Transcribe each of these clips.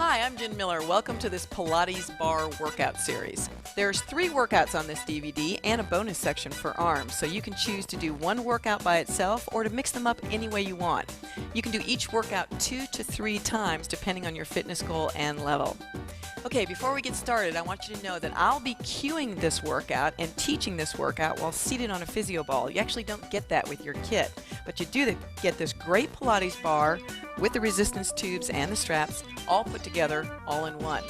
Hi, I'm Jen Miller. Welcome to this Pilates bar workout series. There's 3 workouts on this DVD and a bonus section for arms, so you can choose to do one workout by itself or to mix them up any way you want. You can do each workout 2 to 3 times depending on your fitness goal and level. Okay, before we get started, I want you to know that I'll be cueing this workout and teaching this workout while seated on a physio ball. You actually don't get that with your kit, but you do get this great Pilates bar with the resistance tubes and the straps all put together all in one.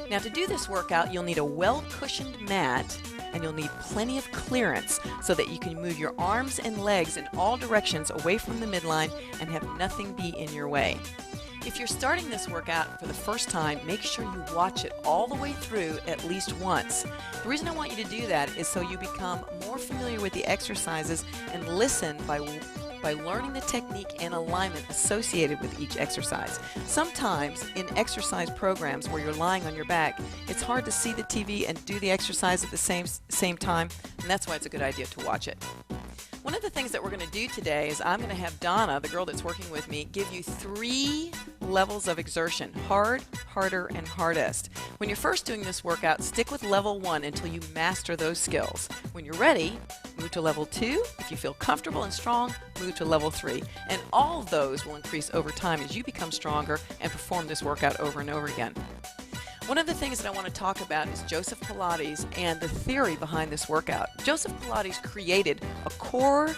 Now, to do this workout, you'll need a well-cushioned mat and you'll need plenty of clearance so that you can move your arms and legs in all directions away from the midline and have nothing be in your way. If you're starting this workout for the first time, make sure you watch it all the way through at least once. The reason I want you to do that is so you become more familiar with the exercises and listen by learning the technique and alignment associated with each exercise. Sometimes in exercise programs where you're lying on your back, it's hard to see the TV and do the exercise at the same time, and that's why it's a good idea to watch it. One of the things that we're going to do today is I'm going to have Donna, the girl that's working with me, give you 3 levels of exertion: hard, harder, and hardest. When you're first doing this workout, stick with level 1 until you master those skills. When you're ready, move to level 2. If you feel comfortable and strong, move to level 3. And all of those will increase over time as you become stronger and perform this workout over and over again. One of the things that I want to talk about is Joseph Pilates and the theory behind this workout. Joseph Pilates created a core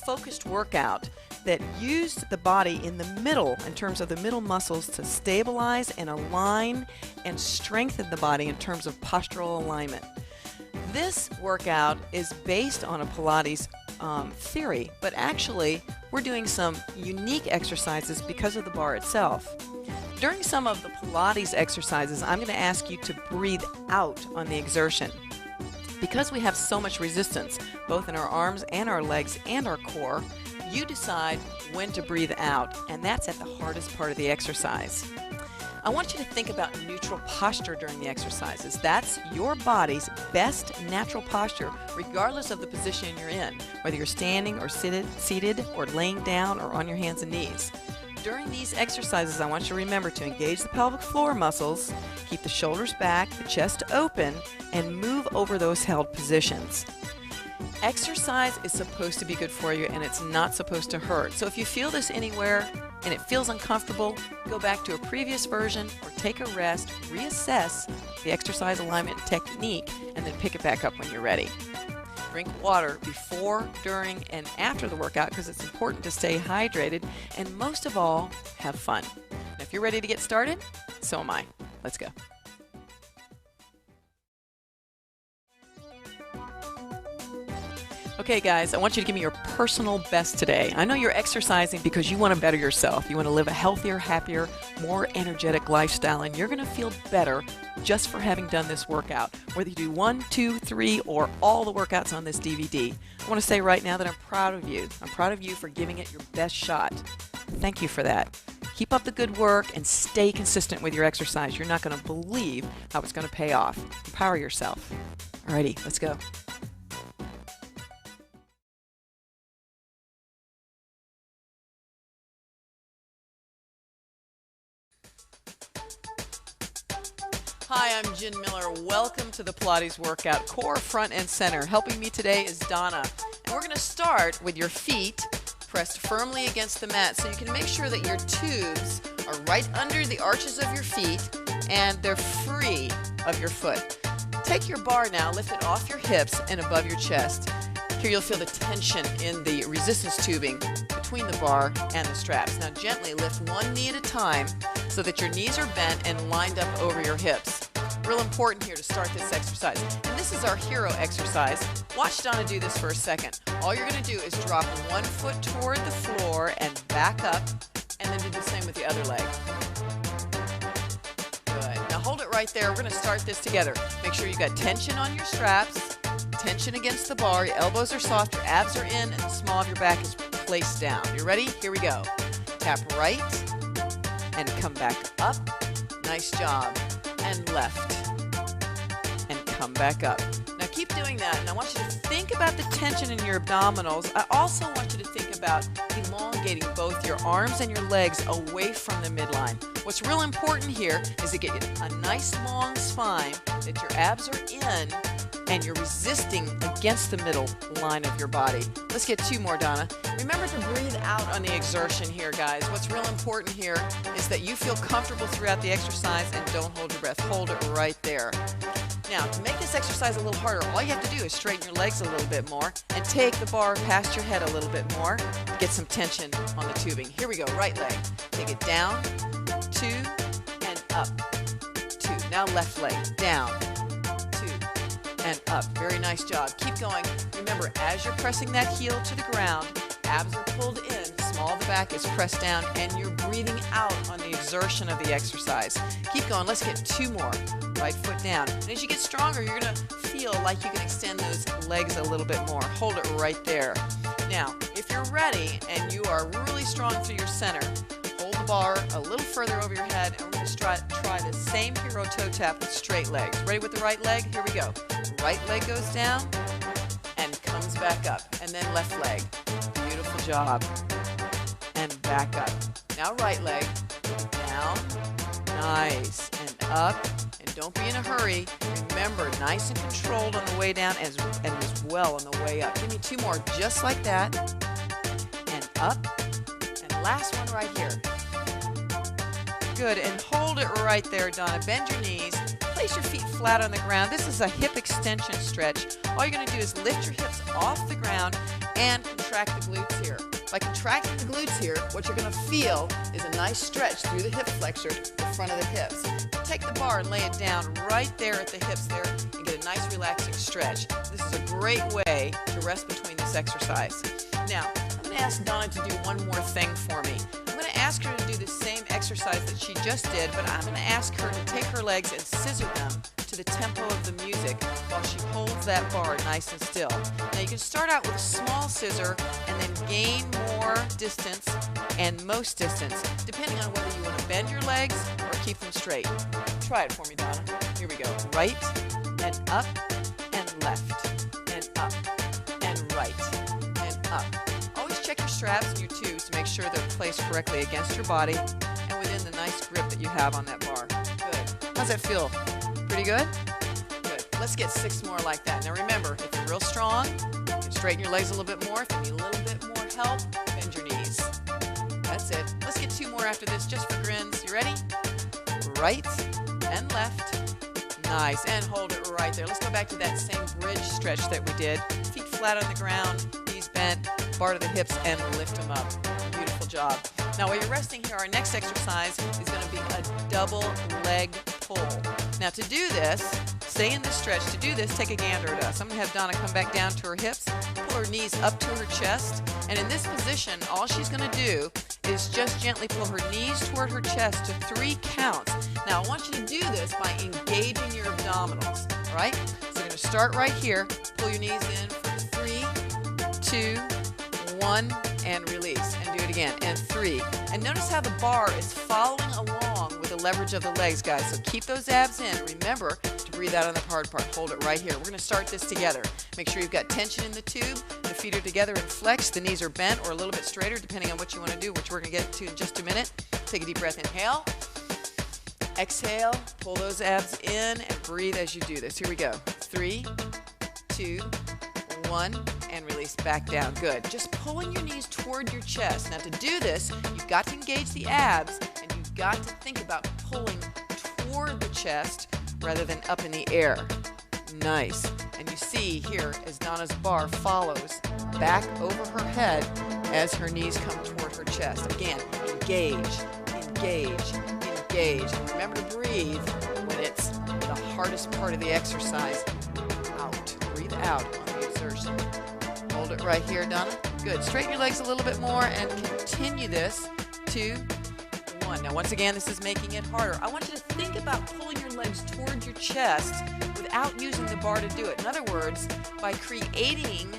focused workout that used the body in the middle, in terms of the middle muscles, to stabilize and align and strengthen the body in terms of postural alignment. This workout is based on a Pilates theory, but actually we're doing some unique exercises because of the bar itself. During some of the Pilates exercises, I'm going to ask you to breathe out on the exertion. Because we have so much resistance, both in our arms and our legs and our core, you decide when to breathe out, and that's at the hardest part of the exercise. I want you to think about neutral posture during the exercises. That's your body's best natural posture, regardless of the position you're in, whether you're standing or seated or laying down or on your hands and knees. During these exercises, I want you to remember to engage the pelvic floor muscles, keep the shoulders back, the chest open, and move over those held positions. Exercise is supposed to be good for you, and it's not supposed to hurt. So if you feel this anywhere and it feels uncomfortable, go back to a previous version or take a rest, reassess the exercise alignment and technique, and then pick it back up when you're ready. Drink water before, during, and after the workout because it's important to stay hydrated, and most of all, have fun. And if you're ready to get started, so am I. Let's go. Okay guys, I want you to give me your personal best today. I know you're exercising because you want to better yourself. You want to live a healthier, happier, more energetic lifestyle, and you're going to feel better just for having done this workout. Whether you do 1, 2, 3, or all the workouts on this DVD. I want to say right now that I'm proud of you. I'm proud of you for giving it your best shot. Thank you for that. Keep up the good work and stay consistent with your exercise. You're not going to believe how it's going to pay off. Empower yourself. Alrighty, let's go. Hi, I'm Jen Miller. Welcome to the Pilates workout, core, front, and center. Helping me today is Donna. And we're going to start with your feet pressed firmly against the mat so you can make sure that your tubes are right under the arches of your feet and they're free of your foot. Take your bar now, lift it off your hips and above your chest. Here you'll feel the tension in the resistance tubing between the bar and the straps. Now gently lift one knee at a time so that your knees are bent and lined up over your hips. Real important here to start this exercise. And this is our hero exercise. Watch Donna do this for a second. All you're going to do is drop one foot toward the floor and back up, and then do the same with the other leg. Good. Now hold it right there. We're going to start this together. Make sure you got tension on your straps, tension against the bar, your elbows are soft, your abs are in, and the small of your back is placed down. You ready? Here we go. Tap right and come back up. Nice job. And left. And come back up. Now keep keep doing that, and I want you to think about the tension in your abdominals. I also want you to think about elongating both your arms and your legs away from the midline. What's real important here is to get a nice long spine, that your abs are in, and you're resisting against the middle line of your body. Let's get 2 more, Donna. Remember to breathe out on the exertion here, guys. What's real important here is that you feel comfortable throughout the exercise and don't hold your breath. Hold it right there. Now, to make this exercise a little harder, all you have to do is straighten your legs a little bit more and take the bar past your head a little bit more to get some tension on the tubing. Here we go, right leg. Take it down, 2, and up, 2. Now left leg, down, 2, and up. Very nice job. Keep going. Remember, as you're pressing that heel to the ground, abs are pulled in, small of the back is pressed down, and you're breathing out on the exertion of the exercise. Keep going. Let's get 2 more. Right foot down. And as you get stronger, you're going to feel like you can extend those legs a little bit more. Hold it right there. Now, if you're ready and you are really strong through your center, hold the bar a little further over your head, and we're going to try the same hero toe tap with straight legs. Ready with the right leg? Here we go. Right leg goes down and comes back up. And then left leg. Beautiful job. And back up. Now right leg. Down. Nice. And up. And don't be in a hurry. Remember, nice and controlled on the way down and as well on the way up. Give me 2 more just like that. And up. And last one right here. Good. And hold it right there, Donna. Bend your knees. Place your feet flat on the ground. This is a hip extension stretch. All you're going to do is lift your hips off the ground and contract the glutes here. By contracting the glutes here, what you're going to feel is a nice stretch through the hip flexor, the front of the hips. Take the bar and lay it down right there at the hips there and get a nice relaxing stretch. This is a great way to rest between this exercise. Now, I'm going to ask Donna to do one more thing for me. I'm going to ask her to do the same exercise that she just did, but I'm going to ask her to take her legs and scissor them to the tempo of the music while she holds that bar nice and still. Now you can start out with a small scissor and then gain more distance and most distance, depending on whether you want to bend your legs or keep them straight. Try it for me, Donna. Here we go. Right and up and left and up and right and up. Always check your straps and your tubes to make sure they're placed correctly against your body and within the nice grip that you have on that bar. Good. How's that feel? Pretty good? Good. Let's get 6 more like that. Now remember, if you're real strong, you can straighten your legs a little bit more. If you need a little bit more help, bend your knees. That's it. Let's get 2 more after this just for grins. You ready? Right and left. Nice. And hold it right there. Let's go back to that same bridge stretch that we did. Feet flat on the ground, knees bent, bar to the hips, and lift them up. Beautiful job. Now while you're resting here, our next exercise is going to be a double leg pull. Now to do this, stay in this stretch. To do this, take a gander at us. I'm going to have Donna come back down to her hips, pull her knees up to her chest, and in this position, all she's going to do is just gently pull her knees toward her chest to 3 counts. Now I want you to do this by engaging your abdominals, all right? So you're going to start right here, pull your knees in for 3, 2, 1, and release. And do it again, and 3. And notice how the bar is following along with the leverage of the legs, guys. So keep those abs in. Remember to breathe out on the hard part. Hold it right here. We're going to start this together. Make sure you've got tension in the tube. The feet are together and flexed. The knees are bent or a little bit straighter, depending on what you want to do, which we're going to get to in just a minute. Take a deep breath. Inhale. Exhale. Pull those abs in and breathe as you do this. Here we go. 3, 2, 1, and release back down. Good. Just pulling your knees toward your chest. Now to do this, you've got to engage the abs, and you've got to think about pulling toward the chest rather than up in the air. Nice. And you see here as Donna's bar follows back over her head as her knees come toward her chest. Again, engage, engage, engage. And remember to breathe when it's the hardest part of the exercise. Out. Breathe out on the exertion. Hold it right here, Donna. Good. Straighten your legs a little bit more and continue this. 2, 1. Now, once again, this is making it harder. I want you to think about pulling your legs toward your chest without using the bar to do it. In other words, by creating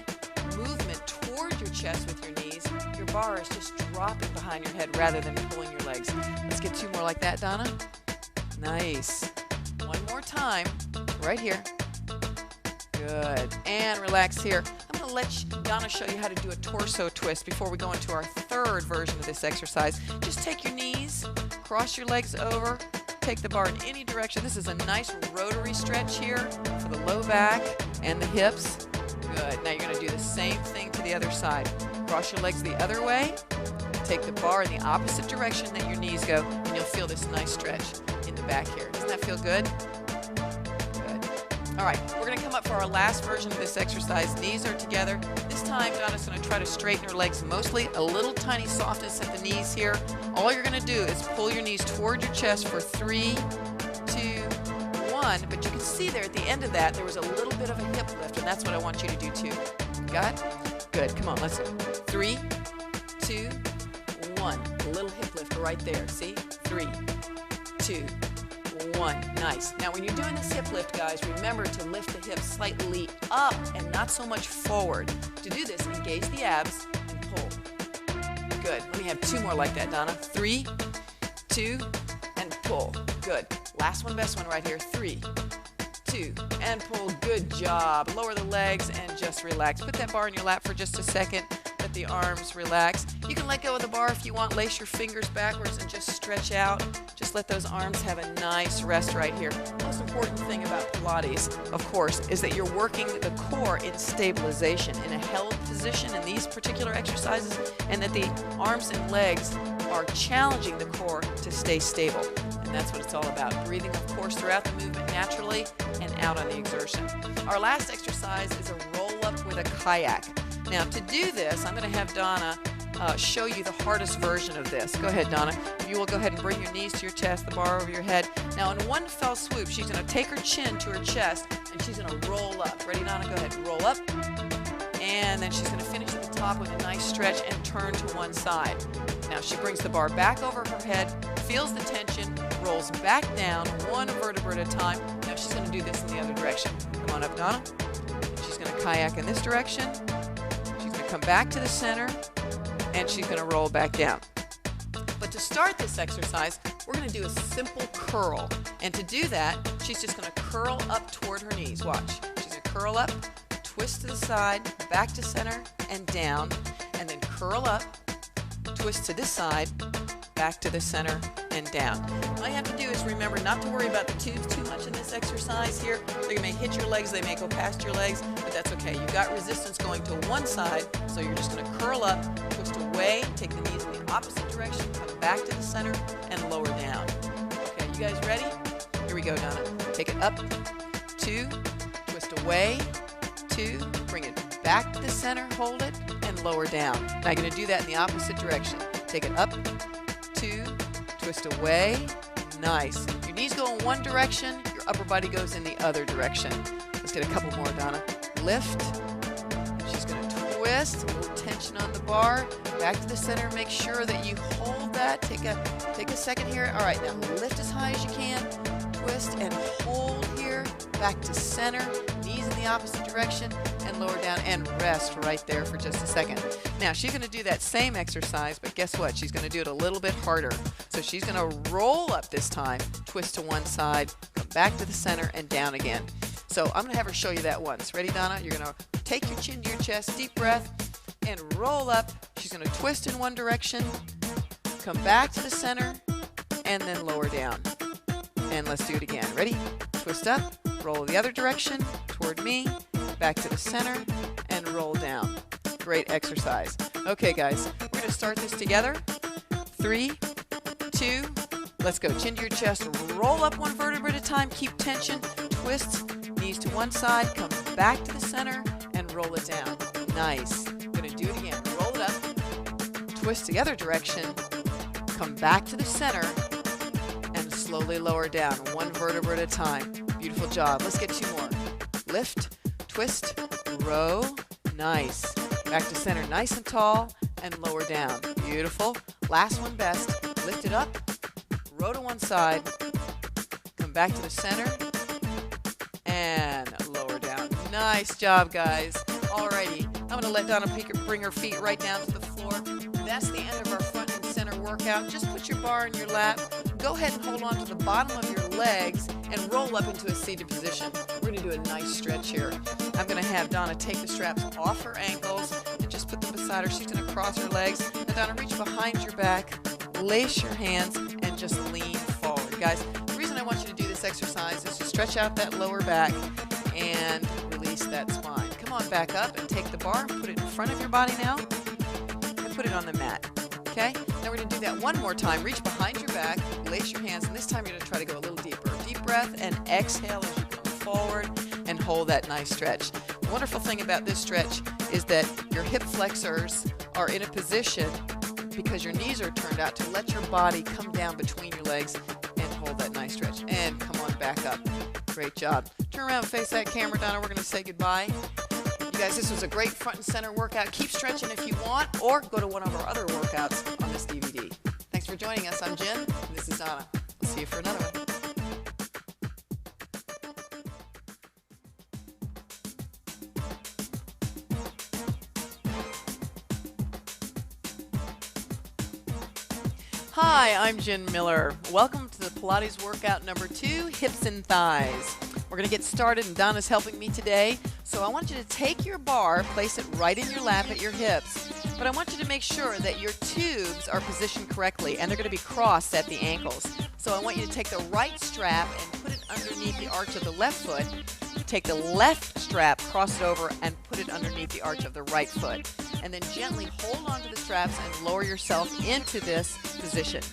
movement toward your chest with your knees, your bar is just dropping behind your head rather than pulling your legs. Let's get 2 more like that, Donna. Nice. One more time, right here. Good. And relax here. I'm going to let Donna show you how to do a torso twist before we go into our third version of this exercise. Just take your knees, cross your legs over, take the bar in any direction. This is a nice rotary stretch here for the low back and the hips. Good. Now you're going to do the same thing to the other side. Cross your legs the other way. Take the bar in the opposite direction that your knees go, and you'll feel this nice stretch in the back here. Doesn't that feel good? All right, we're going to come up for our last version of this exercise. Knees are together. This time, Donna's going to try to straighten her legs mostly. A little tiny softness at the knees here. All you're going to do is pull your knees toward your chest for 3, 2, 1. But you can see there at the end of that, there was a little bit of a hip lift, and that's what I want you to do too. Got it? Good. Come on, let's go. 3, 2, 1. A little hip lift right there. See? 3, 2, 1. Nice. Now when you're doing this hip lift, guys, remember to lift the hips slightly up and not so much forward. To do this, engage the abs and pull. Good. Let me have 2 more like that, Donna. 3, 2, and pull. Good. Last one, best one right here. 3, 2, and pull. Good job. Lower the legs and just relax. Put that bar in your lap for just a second. Let the arms relax. You can let go of the bar if you want. Lace your fingers backwards and just stretch out. Just let those arms have a nice rest right here. The most important thing about Pilates, of course, is that you're working the core in stabilization, in a held position in these particular exercises, and that the arms and legs are challenging the core to stay stable. And that's what it's all about. Breathing, of course, throughout the movement naturally and out on the exertion. Our last exercise is a roll-up with a kayak. Now, to do this, I'm going to have Donna show you the hardest version of this. Go ahead, Donna. You will go ahead and bring your knees to your chest, the bar over your head. Now, in one fell swoop, she's going to take her chin to her chest, and she's going to roll up. Ready, Donna? Go ahead. Roll up. And then she's going to finish at the top with a nice stretch and turn to one side. Now, she brings the bar back over her head, feels the tension, rolls back down, one vertebra at a time. Now, she's going to do this in the other direction. Come on up, Donna. She's going to kayak in this direction. Come back to the center, and she's going to roll back down. But to start this exercise, we're going to do a simple curl. And to do that, she's just going to curl up toward her knees. Watch. She's going to curl up, twist to the side, back to center, and down. And then curl up, twist to this side, back to the center, and down. All you have to do is remember not to worry about the tubes too much in this exercise here. They may hit your legs, they may go past your legs, but that's okay. You've got resistance going to one side, so you're just going to curl up, twist away, take the knees in the opposite direction, come back to the center, and lower down. Okay, you guys ready? Here we go, Donna. Take it up, 2, twist away, 2, bring it back to the center, hold it, and lower down. Now you're going to do that in the opposite direction. Take it up, 2, twist away. Nice. Your knees go in one direction, your upper body goes in the other direction. Let's get a couple more, Donna. Lift. She's going to twist. A little tension on the bar. Back to the center. Make sure that you hold that. Take a second here. All right, now lift as high as you can. Twist and hold here. Back to center. Knees in the opposite direction and lower down, and rest right there for just a second. Now she's going to do that same exercise, but guess what? She's going to do it a little bit harder. So she's going to roll up this time, twist to one side, come back to the center, and down again. So I'm going to have her show you that once. Ready, Donna? You're going to take your chin to your chest, deep breath, and roll up. She's going to twist in one direction, come back to the center, and then lower down. And let's do it again. Ready? Twist up, roll the other direction, toward me, back to the center, and roll down. Great exercise. Okay, guys, we're going to start this together. 3, 2, let's go. Chin to your chest, roll up one vertebra at a time, keep tension, twist, knees to one side, come back to the center, and roll it down. Nice. Going to do it again. Roll it up, twist the other direction, come back to the center, and slowly lower down, one vertebra at a time. Beautiful job. Let's get 2 more. Lift, twist, row. Nice. Back to center, nice and tall, and lower down. Beautiful. Last one, best. Lift it up, row to one side, come back to the center, and lower down. Nice job, guys. Alrighty, I'm going to let Donna bring her feet right down to the floor. That's the end of our front and center workout, just put your bar in your lap. Go ahead and hold on to the bottom of your legs and roll up into a seated position. We're going to do a nice stretch here. I'm going to have Donna take the straps off her ankles and just put them beside her. She's going to cross her legs. Now Donna, reach behind your back, lace your hands, and just lean forward. Guys, the reason I want you to do this exercise is to stretch out that lower back and release that spine. Come on back up and take the bar, put it in front of your body now, and put it on the mat. Okay? Now we're going to do that one more time. Reach behind your back, lace your hands, and this time you're going to try to go a little deeper. Deep breath and exhale as you come forward and hold that nice stretch. The wonderful thing about this stretch is that your hip flexors are in a position, because your knees are turned out, to let your body come down between your legs and hold that nice stretch. And come on back up. Great job. Turn around and face that camera, Donna. We're going to say goodbye. You guys, this was a great front and center workout. Keep stretching if you want, or go to one of our other workouts on this DVD. Thanks for joining us. I'm Jen, and this is Donna. We'll see you for another one. Hi, I'm Jen Miller. Welcome to the Pilates workout number 2, hips and thighs. We're going to get started, and Donna's helping me today. So I want you to take your bar, place it right in your lap at your hips. But I want you to make sure that your tubes are positioned correctly, and they're going to be crossed at the ankles. So I want you to take the right strap and put it underneath the arch of the left foot. Take the left strap, cross it over, and put it underneath the arch of the right foot. And then gently hold onto the straps and lower yourself into this position.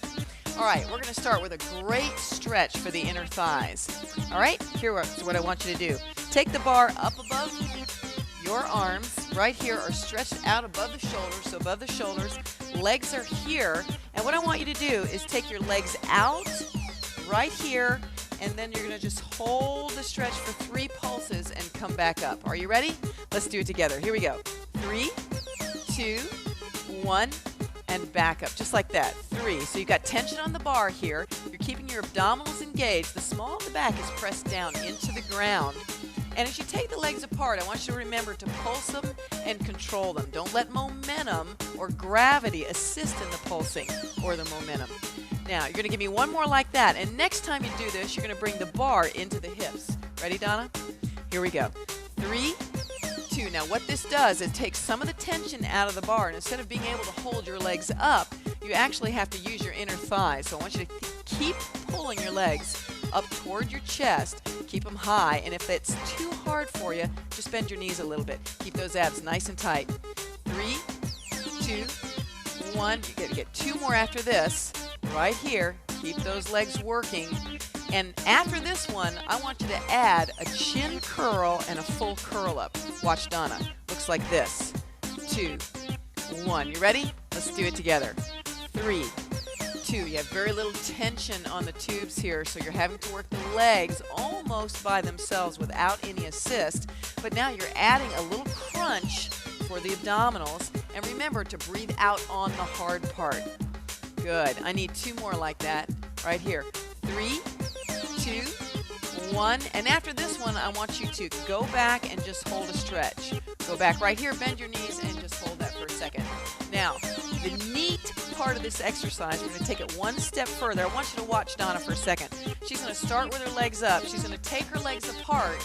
All right, we're going to start with a great stretch for the inner thighs. All right, here's what I want you to do. Take the bar up above your arms. Right here are stretched out above the shoulders. So above the shoulders, legs are here. And what I want you to do is take your legs out right here, and then you're going to just hold the stretch for 3 pulses and come back up. Are you ready? Let's do it together. Here we go. 3, 2, 1, and back up, just like that. 3. So you've got tension on the bar here. You're keeping your abdominals engaged. The small of the back is pressed down into the ground. And as you take the legs apart, I want you to remember to pulse them and control them. Don't let momentum or gravity assist in the pulsing or the momentum. Now, you're going to give me one more like that. And next time you do this, you're going to bring the bar into the hips. Ready, Donna? Here we go. 3, 2. Now, what this does is take some of the tension out of the bar. And instead of being able to hold your legs up, you actually have to use your inner thighs. So I want you to keep pulling your legs up toward your chest. Keep them high. And if it's too hard for you, just bend your knees a little bit. Keep those abs nice and tight. 3, 2, 1. You're going to get 2 more after this. Right here. Keep those legs working. And after this one, I want you to add a chin curl and a full curl up. Watch Donna. Looks like this. 2, 1. You ready? Let's do it together. 3, 2. You have very little tension on the tubes here, so you're having to work the legs almost by themselves without any assist. But now you're adding a little crunch for the abdominals. And remember to breathe out on the hard part. Good. I need 2 more like that right here. 3, 2, 1. And after this one, I want you to go back and just hold a stretch. Go back right here, bend your knees, and just hold that for a second. Now, the neat part of this exercise, we're going to take it one step further. I want you to watch Donna for a second. She's going to start with her legs up. She's going to take her legs apart,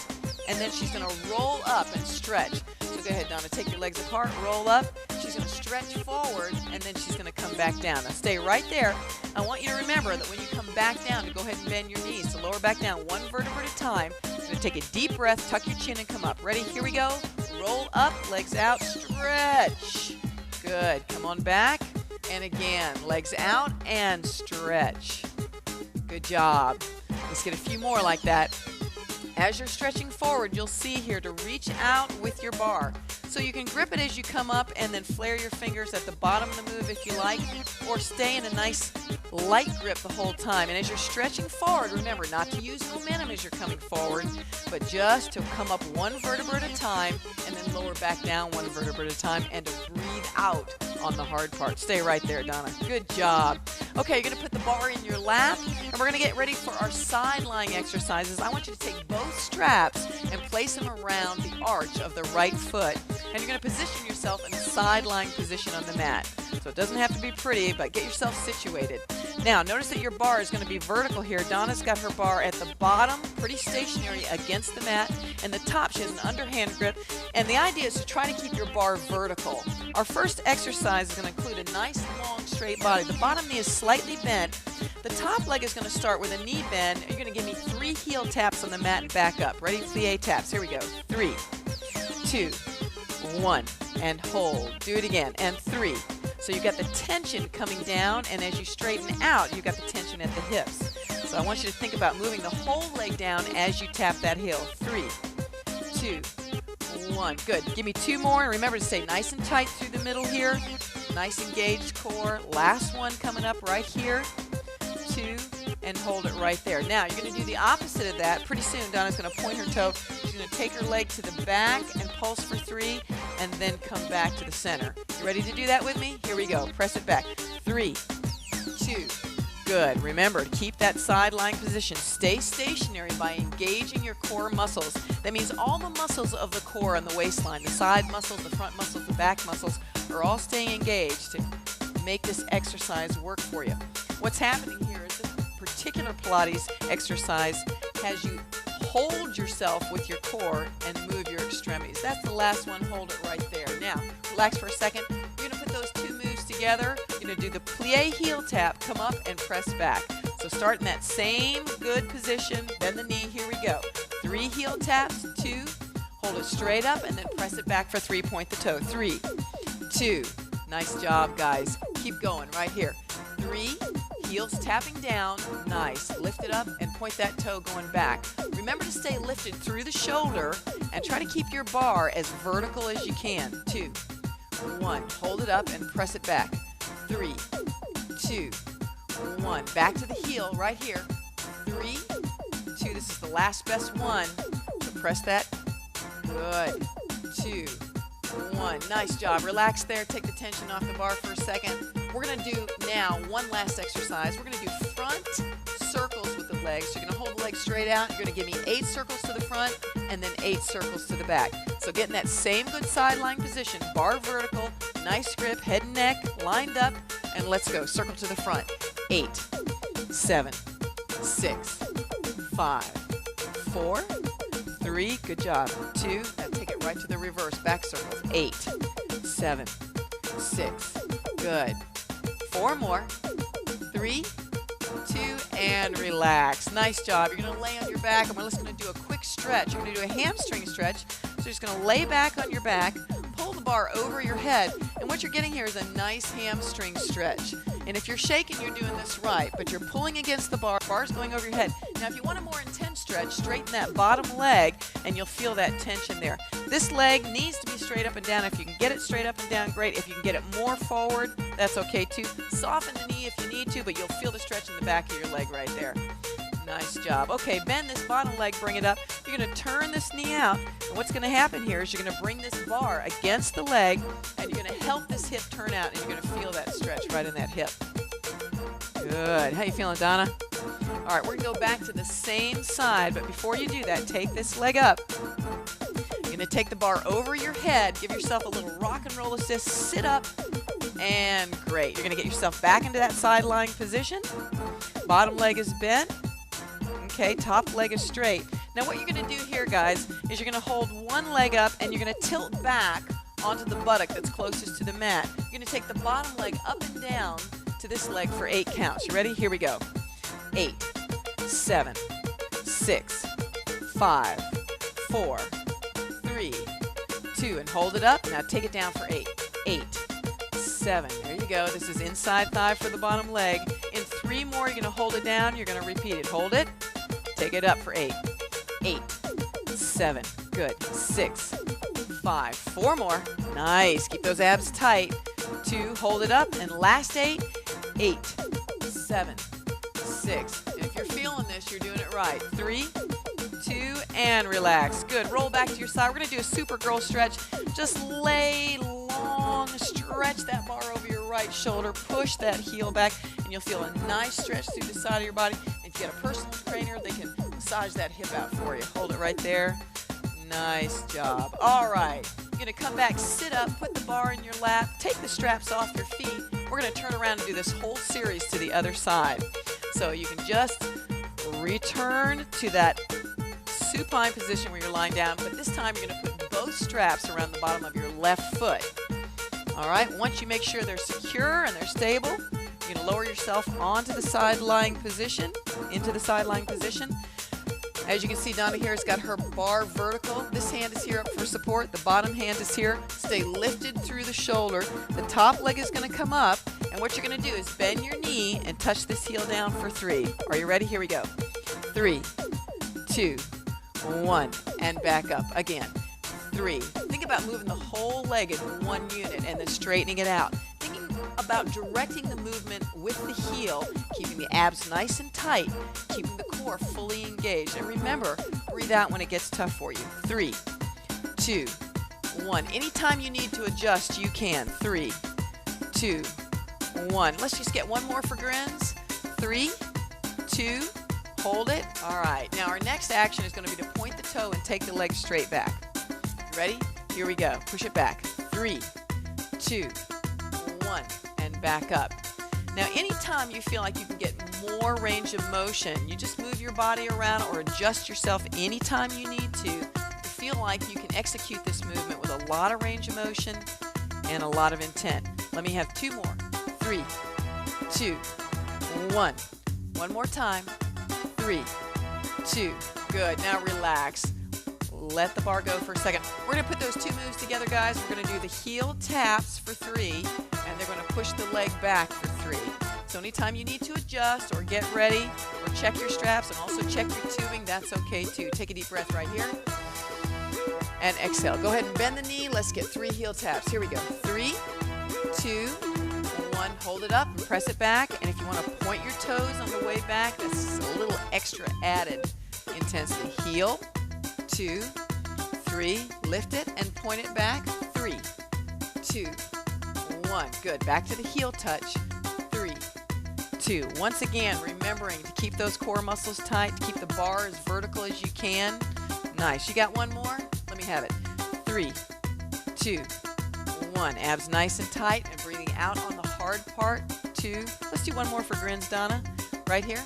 and then she's going to roll up and stretch. So go ahead, Donna. Take your legs apart, roll up. She's going to stretch forward, and then she's going to come back down. Now stay right there. I want you to remember that when you come back down, to go ahead and bend your knees. So lower back down, 1 vertebra at a time. You're going to take a deep breath, tuck your chin, and come up. Ready? Here we go. Roll up, legs out, stretch. Good. Come on back. And again, legs out and stretch. Good job. Let's get a few more like that. As you're stretching forward, you'll see here to reach out with your bar. So you can grip it as you come up and then flare your fingers at the bottom of the move if you like, or stay in a nice light grip the whole time. And as you're stretching forward, remember not to use momentum as you're coming forward, but just to come up 1 vertebra at a time and then lower back down 1 vertebra at a time, and to breathe out on the hard part. Stay right there, Donna. Good job. Okay, you're going to put the bar in your lap, and we're going to get ready for our side lying exercises. I want you to take both straps and place them around the arch of the right foot. And you're going to position yourself in a side lying position on the mat. So it doesn't have to be pretty, but get yourself situated. Now, notice that your bar is going to be vertical here. Donna's got her bar at the bottom, pretty stationary against the mat, and the top, she has an underhand grip. And the idea is to try to keep your bar vertical. Our first exercise is going to include a nice, long, straight body. The bottom knee is slightly bent. The top leg is going to start with a knee bend. You're going to give me 3 heel taps on the mat and back up. Ready? Plie taps. Here we go. 3, 2, 1, and hold. Do it again. And 3. So you've got the tension coming down, and as you straighten out, you've got the tension at the hips. So I want you to think about moving the whole leg down as you tap that heel. 3, 2, 1. Good. Give me 2 more, and remember to stay nice and tight through the middle here. Nice engaged core. Last one coming up right here. 2, and hold it right there. Now, you're going to do the opposite of that. Pretty soon, Donna's going to point her toe. She's going to take her leg to the back and pulse for 3, and then come back to the center. You ready to do that with me? Here we go. Press it back. 3, 2. Good. Remember, to keep that side lying position. Stay stationary by engaging your core muscles. That means all the muscles of the core on the waistline, the side muscles, the front muscles, the back muscles, are all staying engaged to make this exercise work for you. What's happening here is this particular Pilates exercise has you hold yourself with your core and move your extremities. That's the last one. Hold it right there. Now, relax for a second. You're going to put those 2 moves together. You're going to do the plie heel tap, come up and press back. So start in that same good position. Bend the knee. Here we go. 3 heel taps. 2. Hold it straight up and then press it back for 3. Point the toe. 3, 2. Nice job, guys. Keep going right here. 3. Heels tapping down. Nice. Lift it up and point that toe going back. Remember to stay lifted through the shoulder and try to keep your bar as vertical as you can. 2, 1. Hold it up and press it back. 3, 2, 1. Back to the heel right here. 3, 2. This is the last best one. So press that. Good. 2, 1. Nice job. Relax there. Take the tension off the bar for a second. We're going to do now one last exercise. We're going to do front circles with the legs. So you're going to hold the legs straight out. You're going to give me 8 circles to the front and then 8 circles to the back. So get in that same good side lying position. Bar vertical, nice grip, head and neck lined up, and let's go. Circle to the front. 8, 7, 6, 5, 4, 3. Good job. 2. Now take it right to the reverse. Back circles. 8, 7, 6. Good. 4 more. 3, 2, and relax. Nice job. You're going to lay on your back, and we're just going to do a quick stretch. You're going to do a hamstring stretch. So you're just going to lay back on your back, pull the bar over your head, and what you're getting here is a nice hamstring stretch. And if you're shaking, you're doing this right, but you're pulling against the bar. Bar's going over your head. Now, if you want a more intense stretch, straighten that bottom leg, and you'll feel that tension there. This leg needs to be straight up and down. If you can get it straight up and down, great. If you can get it more forward, that's okay too. Soften the knee if you need to, but you'll feel the stretch in the back of your leg right there. Nice job. Okay, bend this bottom leg, bring it up. You're going to turn this knee out, and what's going to happen here is you're going to bring this bar against the leg, and you're going to help this hip turn out, and you're going to feel that stretch right in that hip. Good. How you feeling, Donna? All right, we're going to go back to the same side, but before you do that, take this leg up. You're going to take the bar over your head, give yourself a little rock and roll assist, sit up, and great. You're going to get yourself back into that side lying position. Bottom leg is bent. Okay, top leg is straight. Now what you're going to do here, guys, is you're going to hold one leg up and you're going to tilt back onto the buttock that's closest to the mat. You're going to take the bottom leg up and down to this leg for 8 counts. You ready? Here we go. 8, 7, 6, 5, 4, 3, 2, and hold it up. Now take it down for 8, 8, 7. There you go. This is inside thigh for the bottom leg. In 3 more, you're going to hold it down. You're going to repeat it. Hold it. Take it up for 8, 8, 7. Good. 6, 5. 4 more. Nice. Keep those abs tight. 2. Hold it up. And last 8, 8, 7, 6. And if you're feeling this, you're doing it right. 3, 2, and relax. Good. Roll back to your side. We're going to do a Supergirl stretch. Just lay long, stretch that bar over your right shoulder, push that heel back, and you'll feel a nice stretch through the side of your body. If you get a personal trainer, they can massage that hip out for you. Hold it right there. Nice job. All right. You're going to come back, sit up, put the bar in your lap, take the straps off your feet, we're going to turn around and do this whole series to the other side. So you can just return to that supine position where you're lying down, but this time you're going to put both straps around the bottom of your left foot. All right, once you make sure they're secure and they're stable, you're going to lower yourself onto the side lying position, into the side lying position. As you can see, Donna here has got her bar vertical. This hand is here up for support. The bottom hand is here. Stay lifted through the shoulder. The top leg is going to come up, and what you're going to do is bend your knee and touch this heel down for 3. Are you ready? Here we go. 3, 2, 1, and back up again. 3. Think about moving the whole leg in one unit and then straightening it out. Thinking about directing the movement with the heel, keeping the abs nice and tight, keeping the core fully engaged. And remember, breathe out when it gets tough for you. 3, 2, 1. Anytime you need to adjust, you can. 3, 2, 1. Let's just get one more for grins. 3, 2, hold it. All right. Now our next action is going to be to point the toe and take the leg straight back. Ready? Here we go. Push it back. 3, 2, 1, and back up. Now, anytime you feel like you can get more range of motion, you just move your body around or adjust yourself anytime you need to feel like you can execute this movement with a lot of range of motion and a lot of intent. Let me have 2 more. 3, 2, 1. One more time. 3, 2. Good. Now relax. Let the bar go for a second. We're going to put those 2 moves together, guys. We're going to do the heel taps for 3, and they're going to push the leg back for 3. So anytime you need to adjust or get ready or check your straps and also check your tubing, that's okay too. Take a deep breath right here and exhale. Go ahead and bend the knee. Let's get 3 heel taps. Here we go. 3, 2, 1. Hold it up and press it back. And if you want to point your toes on the way back, that's a little extra added intensity. Heel. 2, 3, lift it and point it back. 3, 2, 1. Good. Back to the heel touch. 3, 2. Once again, remembering to keep those core muscles tight, to keep the bar as vertical as you can. Nice. You got one more? Let me have it. 3, 2, 1. Abs nice and tight and breathing out on the hard part. 2. Let's do one more for grins, Donna. Right here.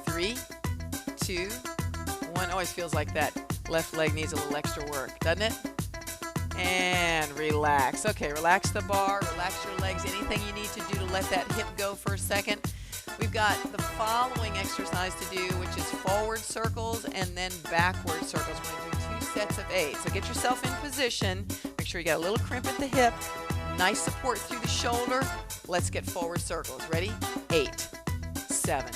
3, 2, 1. Always feels like that left leg needs a little extra work, doesn't it? And relax. Okay, relax the bar, relax your legs. Anything you need to do to let that hip go for a second. We've got the following exercise to do, which is forward circles and then backward circles. We're going to do 2 sets of 8. So get yourself in position. Make sure you got a little crimp at the hip. Nice support through the shoulder. Let's get forward circles. Ready? 8, 7,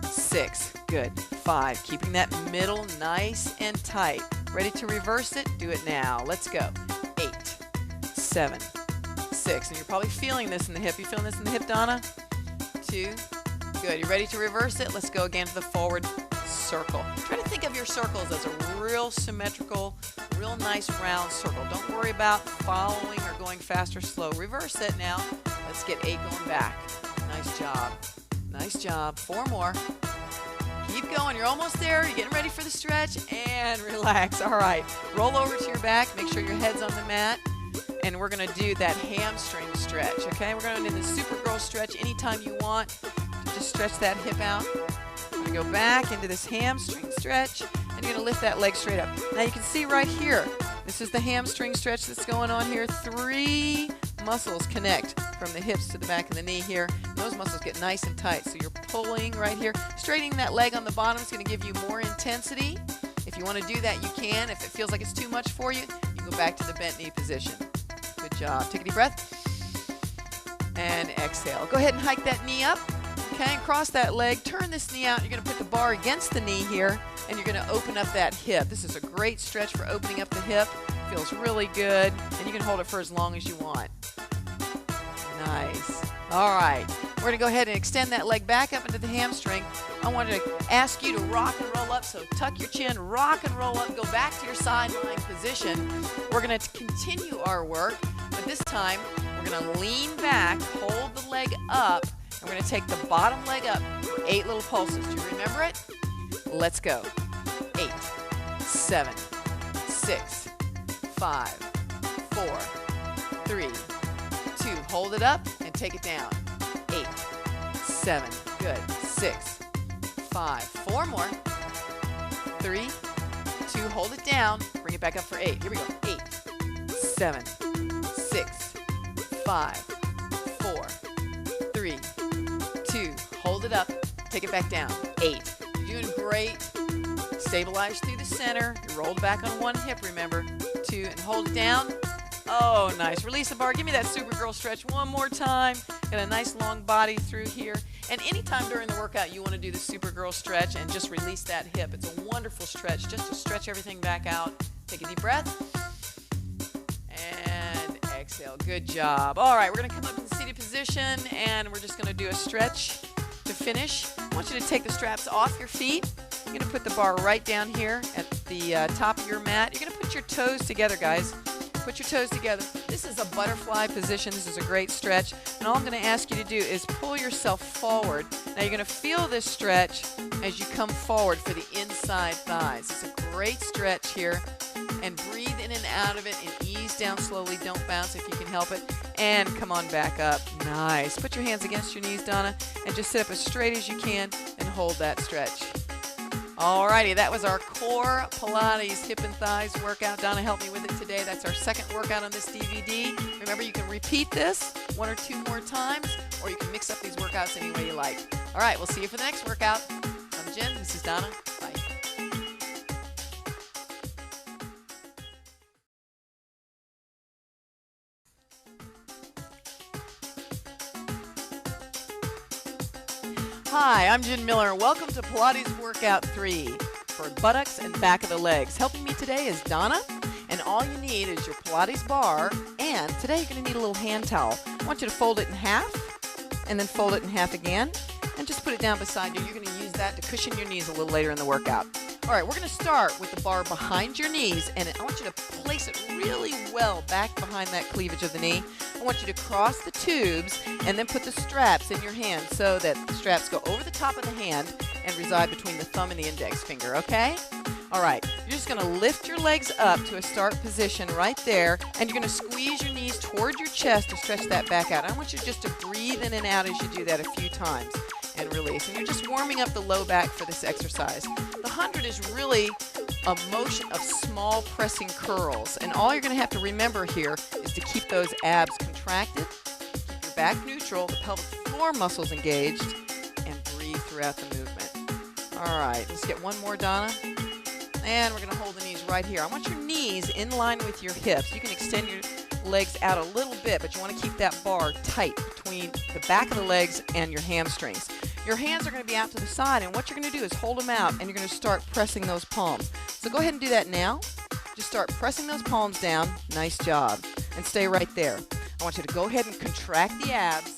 6. Good. 5. Keeping that middle nice and tight. Ready to reverse it? Do it now. Let's go. 8, 7, 6. And you're probably feeling this in the hip. You feeling this in the hip, Donna? 2. Good. You ready to reverse it? Let's go again to the forward circle. Try to think of your circles as a real symmetrical, real nice round circle. Don't worry about following or going fast or slow. Reverse it now. Let's get 8 going back. Nice job. Nice job. 4 more. Keep going. You're almost there. You're getting ready for the stretch and relax. All right. Roll over to your back. Make sure your head's on the mat. And we're going to do that hamstring stretch, okay? We're going to do the Supergirl stretch anytime you want. Just stretch that hip out. We're going to go back into this hamstring stretch, and you're going to lift that leg straight up. Now you can see right here, this is the hamstring stretch that's going on here. 3 muscles connect from the hips to the back of the knee here. Those muscles get nice and tight, so you're pulling right here. Straightening that leg on the bottom is going to give you more intensity. If you want to do that, you can. If it feels like it's too much for you, you can go back to the bent knee position. Good job. Take a deep breath and exhale. Go ahead and hike that knee up. Okay, and cross that leg. Turn this knee out. You're going to put the bar against the knee here, and you're going to open up that hip. This is a great stretch for opening up the hip. Feels really good, and you can hold it for as long as you want. Nice. All right. We're going to go ahead and extend that leg back up into the hamstring. I want to ask you to rock and roll up, so tuck your chin, rock and roll up, go back to your side lying position. We're going to continue our work, but this time we're going to lean back, hold the leg up, and we're going to take the bottom leg up for 8 little pulses. Do you remember it? Let's go. 8, 7, 6, 5, 4, 3, 2. Hold it up and take it down. 7. Good. 6, 5. 4 more. 3, 2. Hold it down. Bring it back up for 8. Here we go. 8, 7, 6, 5, 4, 3, 2. Hold it up. Take it back down. 8. You're doing great. Stabilize through the center. You rolled back on one hip, remember. 2, and hold it down. Oh, nice. Release the bar. Give me that Supergirl stretch one more time. Got a nice long body through here. And anytime during the workout you want to do the Supergirl stretch and just release that hip. It's a wonderful stretch just to stretch everything back out. Take a deep breath. And exhale. Good job. All right, we're going to come up in seated position and we're just going to do a stretch to finish. I want you to take the straps off your feet. You're going to put the bar right down here at the top of your mat. You're going to put your toes together, guys. Put your toes together. This is a butterfly position. This is a great stretch. And all I'm going to ask you to do is pull yourself forward. Now you're going to feel this stretch as you come forward for the inside thighs. It's a great stretch here. And breathe in and out of it and ease down slowly. Don't bounce if you can help it. And come on back up. Nice. Put your hands against your knees, Donna, and just sit up as straight as you can and hold that stretch. Alrighty, that was our core Pilates hip and thighs workout. Donna helped me with it today. That's our second workout on this DVD. Remember, you can repeat this 1 or 2 more times, or you can mix up these workouts any way you like. Alright, we'll see you for the next workout. I'm Jen, this is Donna. Bye. Hi, I'm Jen Miller. Welcome to Pilates Workout 3 for buttocks and back of the legs. Helping me today is Donna, and all you need is your Pilates bar, and today you're going to need a little hand towel. I want you to fold it in half, and then fold it in half again, and just put it down beside you. You're going to use that to cushion your knees a little later in the workout. All right, we're going to start with the bar behind your knees, and I want you to place it really well back behind that cleavage of the knee. I want you to cross the tubes and then put the straps in your hand so that the straps go over the top of the hand and reside between the thumb and the index finger, okay? All right, you're just going to lift your legs up to a start position right there, and you're going to squeeze your knees toward your chest to stretch that back out. I want you just to breathe in and out as you do that a few times and release. And you're just warming up the low back for this exercise. The 100 is really a motion of small pressing curls, and all you're going to have to remember here is to keep those abs contracted, keep your back neutral, the pelvic floor muscles engaged, and breathe throughout the movement. All right, let's get one more, Donna. And we're going to hold the knees right here. I want your knees in line with your hips. You can extend your legs out a little bit, but you want to keep that bar tight between the back of the legs and your hamstrings. Your hands are going to be out to the side, and what you're going to do is hold them out, and you're going to start pressing those palms. So go ahead and do that now. Just start pressing those palms down. Nice job. And stay right there. I want you to go ahead and contract the abs.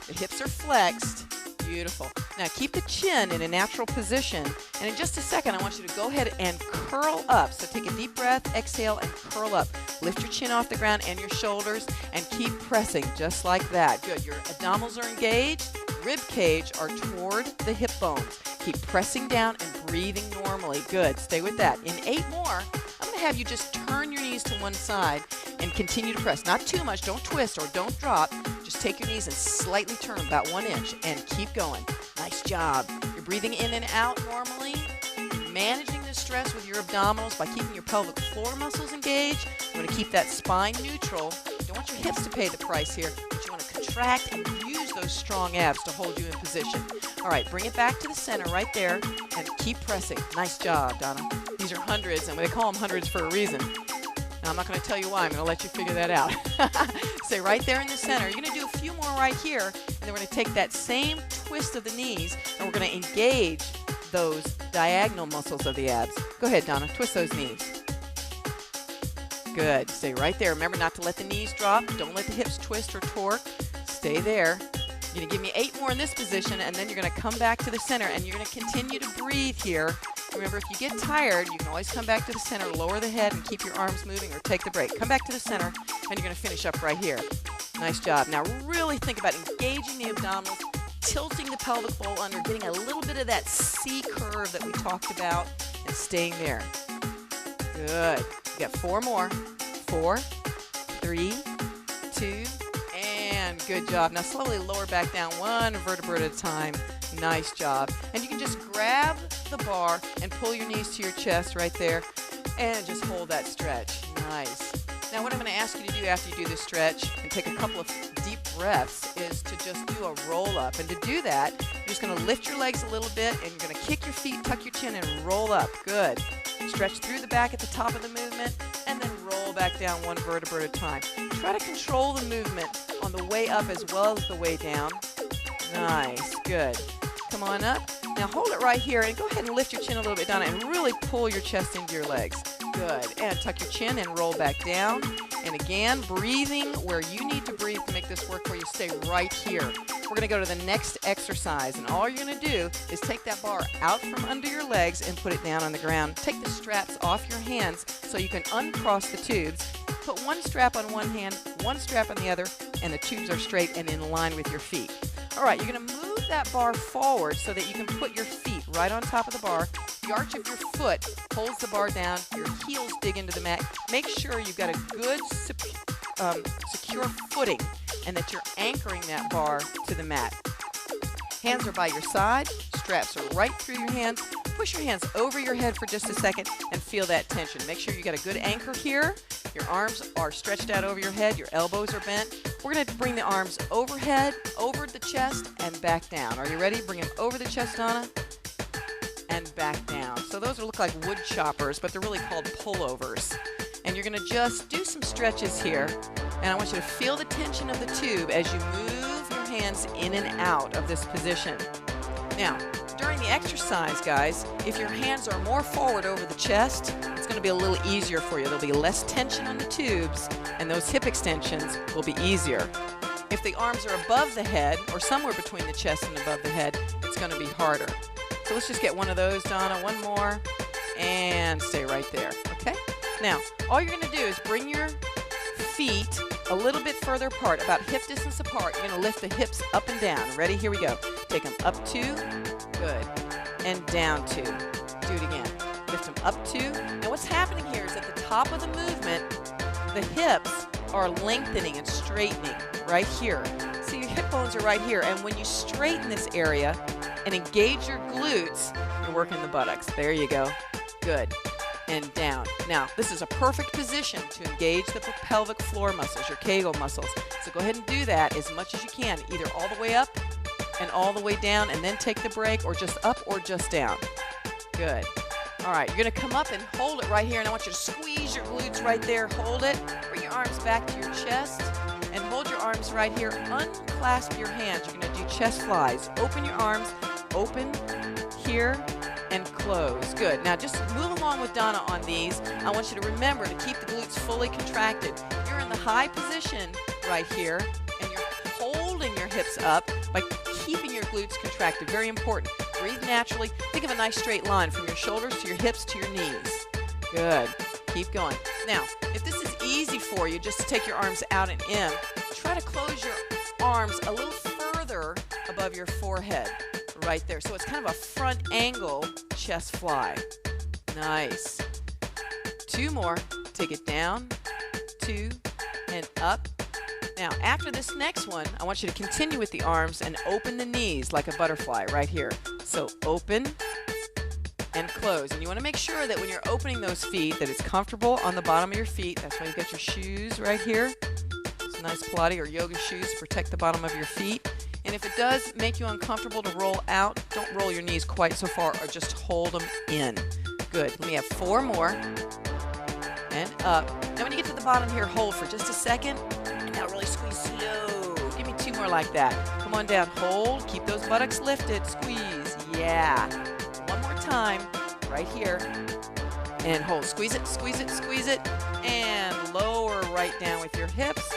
The hips are flexed. Beautiful. Now keep the chin in a natural position, and in just a second I want you to go ahead and curl up. So take a deep breath, exhale, and curl up. Lift your chin off the ground and your shoulders, and keep pressing just like that. Good. Your abdominals are engaged. Rib cage are toward the hip bones. Keep pressing down and breathing normally. Good. Stay with that. In 8 more, I'm going to have you just turn your knees to one side and continue to press. Not too much. Don't twist or don't drop. Just take your knees and slightly turn about 1 inch and keep going. Nice job. You're breathing in and out normally. Managing the stress with your abdominals by keeping your pelvic floor muscles engaged. You want to keep that spine neutral. You don't want your hips to pay the price here, but you want to contract and use those strong abs to hold you in position. All right, bring it back to the center right there and keep pressing. Nice job, Donna. These are hundreds, and they call them hundreds for a reason. Now, I'm not going to tell you why. I'm going to let you figure that out. Stay right there in the center. You're going to do a few more right here, and then we're going to take that same twist of the knees, and we're going to engage those diagonal muscles of the abs. Go ahead, Donna. Twist those knees. Good. Stay right there. Remember not to let the knees drop. Don't let the hips twist or torque. Stay there. You're going to give me 8 more in this position, and then you're going to come back to the center, and you're going to continue to breathe here. Remember, if you get tired, you can always come back to the center, lower the head, and keep your arms moving, or take the break. Come back to the center, and you're going to finish up right here. Nice job. Now, really think about engaging the abdominals, tilting the pelvic bowl under, getting a little bit of that C curve that we talked about, and staying there. Good. You got 4 more. 4, 3, 2, and Good job. Now slowly lower back down one vertebra at a time. Nice job. And you can just grab the bar and pull your knees to your chest right there and just hold that stretch. Nice. Now what I'm going to ask you to do after you do this stretch and take a couple of deep breaths is to just do a roll up. And to do that, you're just going to lift your legs a little bit and you're going to kick your feet, tuck your chin, and roll up. Good. Stretch through the back at the top of the movement and then roll back down one vertebra at a time. Try to control the movement on the way up as well as the way down. Nice. Good. Come on up. Now hold it right here and go ahead and lift your chin a little bit down and really pull your chest into your legs. Good. And tuck your chin and roll back down. And again, breathing where you need to breathe to make this work for you. Stay right here. We're going to go to the next exercise. And all you're going to do is take that bar out from under your legs and put it down on the ground. Take the straps off your hands so you can uncross the tubes. Put one strap on one hand, one strap on the other, and the tubes are straight and in line with your feet. All right, you're going to move that bar forward so that you can put your feet right on top of the bar. The arch of your foot holds the bar down. Your heels dig into the mat. Make sure you've got a good secure footing and that you're anchoring that bar to the mat. Hands are by your side. Straps are right through your hands. Push your hands over your head for just a second and feel that tension. Make sure you got a good anchor here. Your arms are stretched out over your head. Your elbows are bent. We're going to bring the arms overhead, over the chest, and back down. Are you ready? Bring them over the chest, Donna, and back down. So those look like wood choppers, but they're really called pullovers. And you're going to just do some stretches here. And I want you to feel the tension of the tube as you move your hands in and out of this position. Now, during the exercise, guys, if your hands are more forward over the chest, it's going to be a little easier for you. There'll be less tension on the tubes, and those hip extensions will be easier. If the arms are above the head, or somewhere between the chest and above the head, it's going to be harder. So let's just get one of those, Donna. One more, and stay right there, okay? Now, all you're going to do is bring your feet a little bit further apart, about hip distance apart. You're going to lift the hips up and down. Ready? Here we go. Take them up two, good, and down two. Do it again. Lift them up two. Now what's happening here is at the top of the movement, the hips are lengthening and straightening right here. So your hip bones are right here, and when you straighten this area and engage your glutes, you're working the buttocks. There you go. Good. And down. Now, this is a perfect position to engage the pelvic floor muscles, your Kegel muscles. So go ahead and do that as much as you can, either all the way up and all the way down, and then take the break, or just up or just down. Good. All right, you're going to come up and hold it right here, and I want you to squeeze your glutes right there. Hold it. Bring your arms back to your chest, and hold your arms right here. Unclasp your hands. You're going to do chest flies. Open your arms. Open here. And close. Good. Now just move along with Donna on these. I want you to remember to keep the glutes fully contracted. You're in the high position right here, and you're holding your hips up by keeping your glutes contracted. Very important. Breathe naturally. Think of a nice straight line from your shoulders to your hips to your knees. Good. Keep going. Now, if this is easy for you, just to take your arms out and in, try to close your arms a little further above your forehead. Right there. So it's kind of a front angle chest fly. Nice. Two more. Take it down, two, and up. Now, after this next one, I want you to continue with the arms and open the knees like a butterfly right here. So open and close. And you want to make sure that when you're opening those feet that it's comfortable on the bottom of your feet. That's why you got your shoes right here. It's nice Pilates or yoga shoes to protect the bottom of your feet. And if it does make you uncomfortable to roll out, don't roll your knees quite so far, or just hold them in. Good. Let me have four more. And up. Now when you get to the bottom here, hold for just a second. And now really squeeze slow. Give me two more like that. Come on down. Hold. Keep those buttocks lifted. Squeeze. Yeah. One more time. Right here. And hold. Squeeze it, squeeze it, squeeze it. And lower right down with your hips.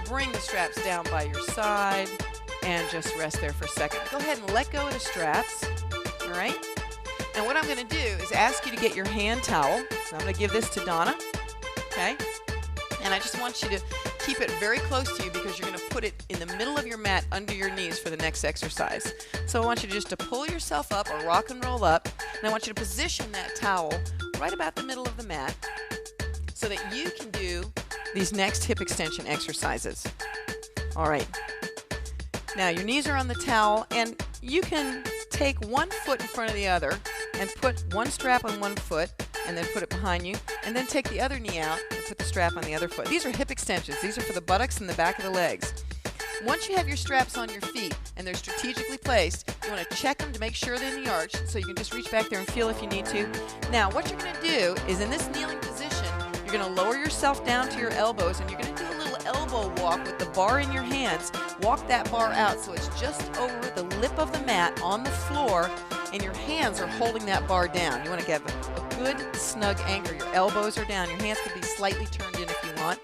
Bring the straps down by your side. And just rest there for a second. Go ahead and let go of the straps, all right? And what I'm going to do is ask you to get your hand towel. So I'm going to give this to Donna, okay? And I just want you to keep it very close to you because you're going to put it in the middle of your mat under your knees for the next exercise. So I want you just to pull yourself up or rock and roll up, and I want you to position that towel right about the middle of the mat so that you can do these next hip extension exercises. All right. Now your knees are on the towel, and you can take one foot in front of the other and put one strap on one foot and then put it behind you, and then take the other knee out and put the strap on the other foot. These are hip extensions. These are for the buttocks and the back of the legs. Once you have your straps on your feet and they're strategically placed, you want to check them to make sure they're in the arch, so you can just reach back there and feel if you need to. Now what you're going to do is, in this kneeling position, you're going to lower yourself down to your elbows, and you're going to do a little elbow walk with the bar in your hands. Walk that bar out so it's just over the lip of the mat on the floor, and your hands are holding that bar down. You want to get a good snug anchor. Your elbows are down. Your hands can be slightly turned in if you want.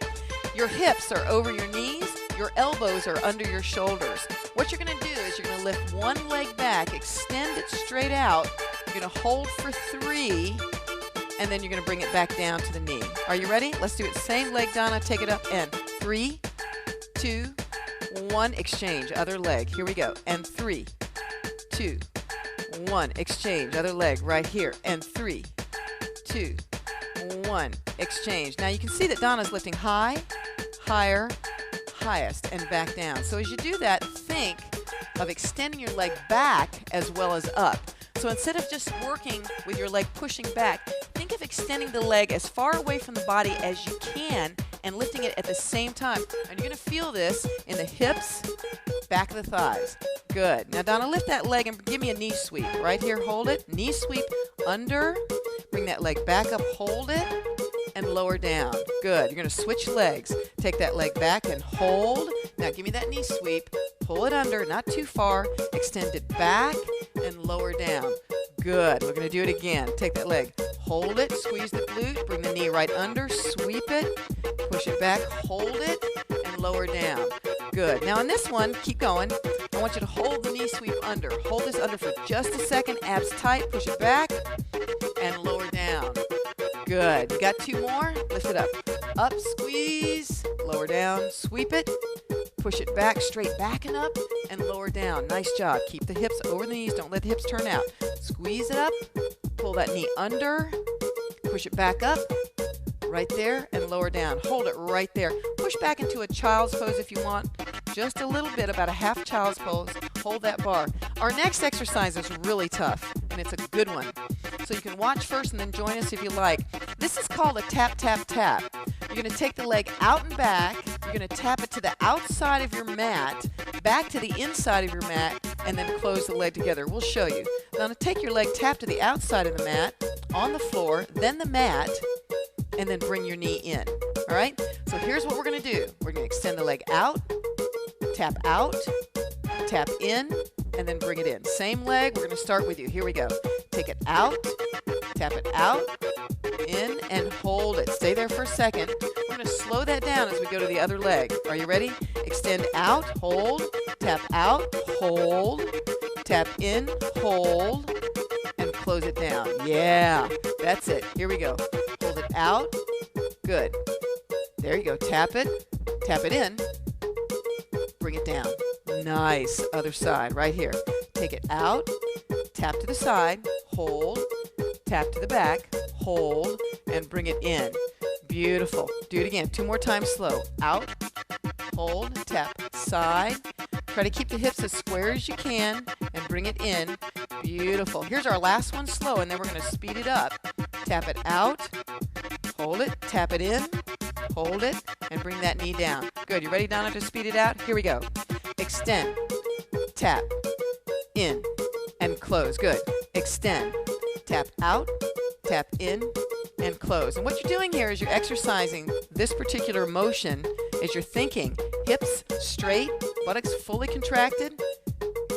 Your hips are over your knees. Your elbows are under your shoulders. What you're going to do is you're going to lift one leg back, extend it straight out. You're going to hold for 3, and then you're going to bring it back down to the knee. Are you ready? Let's do it. Same leg, Donna. Take it up and 3, 2, 1. Exchange. Other leg. Here we go. And 3, 2, 1. Exchange. Other leg right here. And 3, 2, 1. Exchange. Now you can see that Donna's lifting high, higher, highest, and back down. So as you do that, think of extending your leg back as well as up. So instead of just working with your leg pushing back, think of extending the leg as far away from the body as you can and lifting it at the same time. And you're going to feel this in the hips, back of the thighs. Good. Now Donna, lift that leg and give me a knee sweep. Right here, hold it. Knee sweep under. Bring that leg back up, hold it, and lower down. Good. You're going to switch legs. Take that leg back and hold. Now give me that knee sweep. Pull it under, not too far. Extend it back and lower down. Good. We're going to do it again. Take that leg. Hold it. Squeeze the glute. Bring the knee right under. Sweep it. Push it back. Hold it and lower down. Good. Now on this one, keep going. I want you to hold the knee sweep under. Hold this under for just a second. Abs tight. Push it back and lower down. Good. You got 2 more? Lift it up. Up, squeeze, lower down, sweep it, push it back, straight back and up, and lower down. Nice job. Keep the hips over the knees. Don't let the hips turn out. Squeeze it up, pull that knee under, push it back up, right there, and lower down. Hold it right there. Push back into a child's pose if you want. Just a little bit, about a half child's pose. Hold that bar. Our next exercise is really tough, and it's a good one. So you can watch first and then join us if you like. This is called a tap, tap, tap. You're going to take the leg out and back. You're going to tap it to the outside of your mat, back to the inside of your mat, and then close the leg together. We'll show you. Now take your leg, tap to the outside of the mat, on the floor, then the mat, and then bring your knee in. All right? So here's what we're going to do. We're going to extend the leg out, tap in, and then bring it in. Same leg. We're going to start with you. Here we go. Take it out, tap it out, in, and hold it. Stay there for a second. We're going to slow that down as we go to the other leg. Are you ready? Extend out, hold, tap out, hold, tap in, hold, and close it down. Yeah, that's it. Here we go. Hold it out. Good. There you go. Tap it in, bring it down. Nice. Other side, right here. Take it out, tap to the side, hold, tap to the back, hold, and bring it in. Beautiful. Do it again. 2 more times slow. Out, hold, tap, side. Try to keep the hips as square as you can and bring it in. Beautiful. Here's our last one slow, and then we're going to speed it up. Tap it out, hold it, tap it in, hold it, and bring that knee down. Good. You ready, Donna, to speed it out? Here we go. Extend, tap, in, and close. Good. Extend, tap out, tap in, and close. And what you're doing here is you're exercising this particular motion as you're thinking. Hips straight, buttocks fully contracted.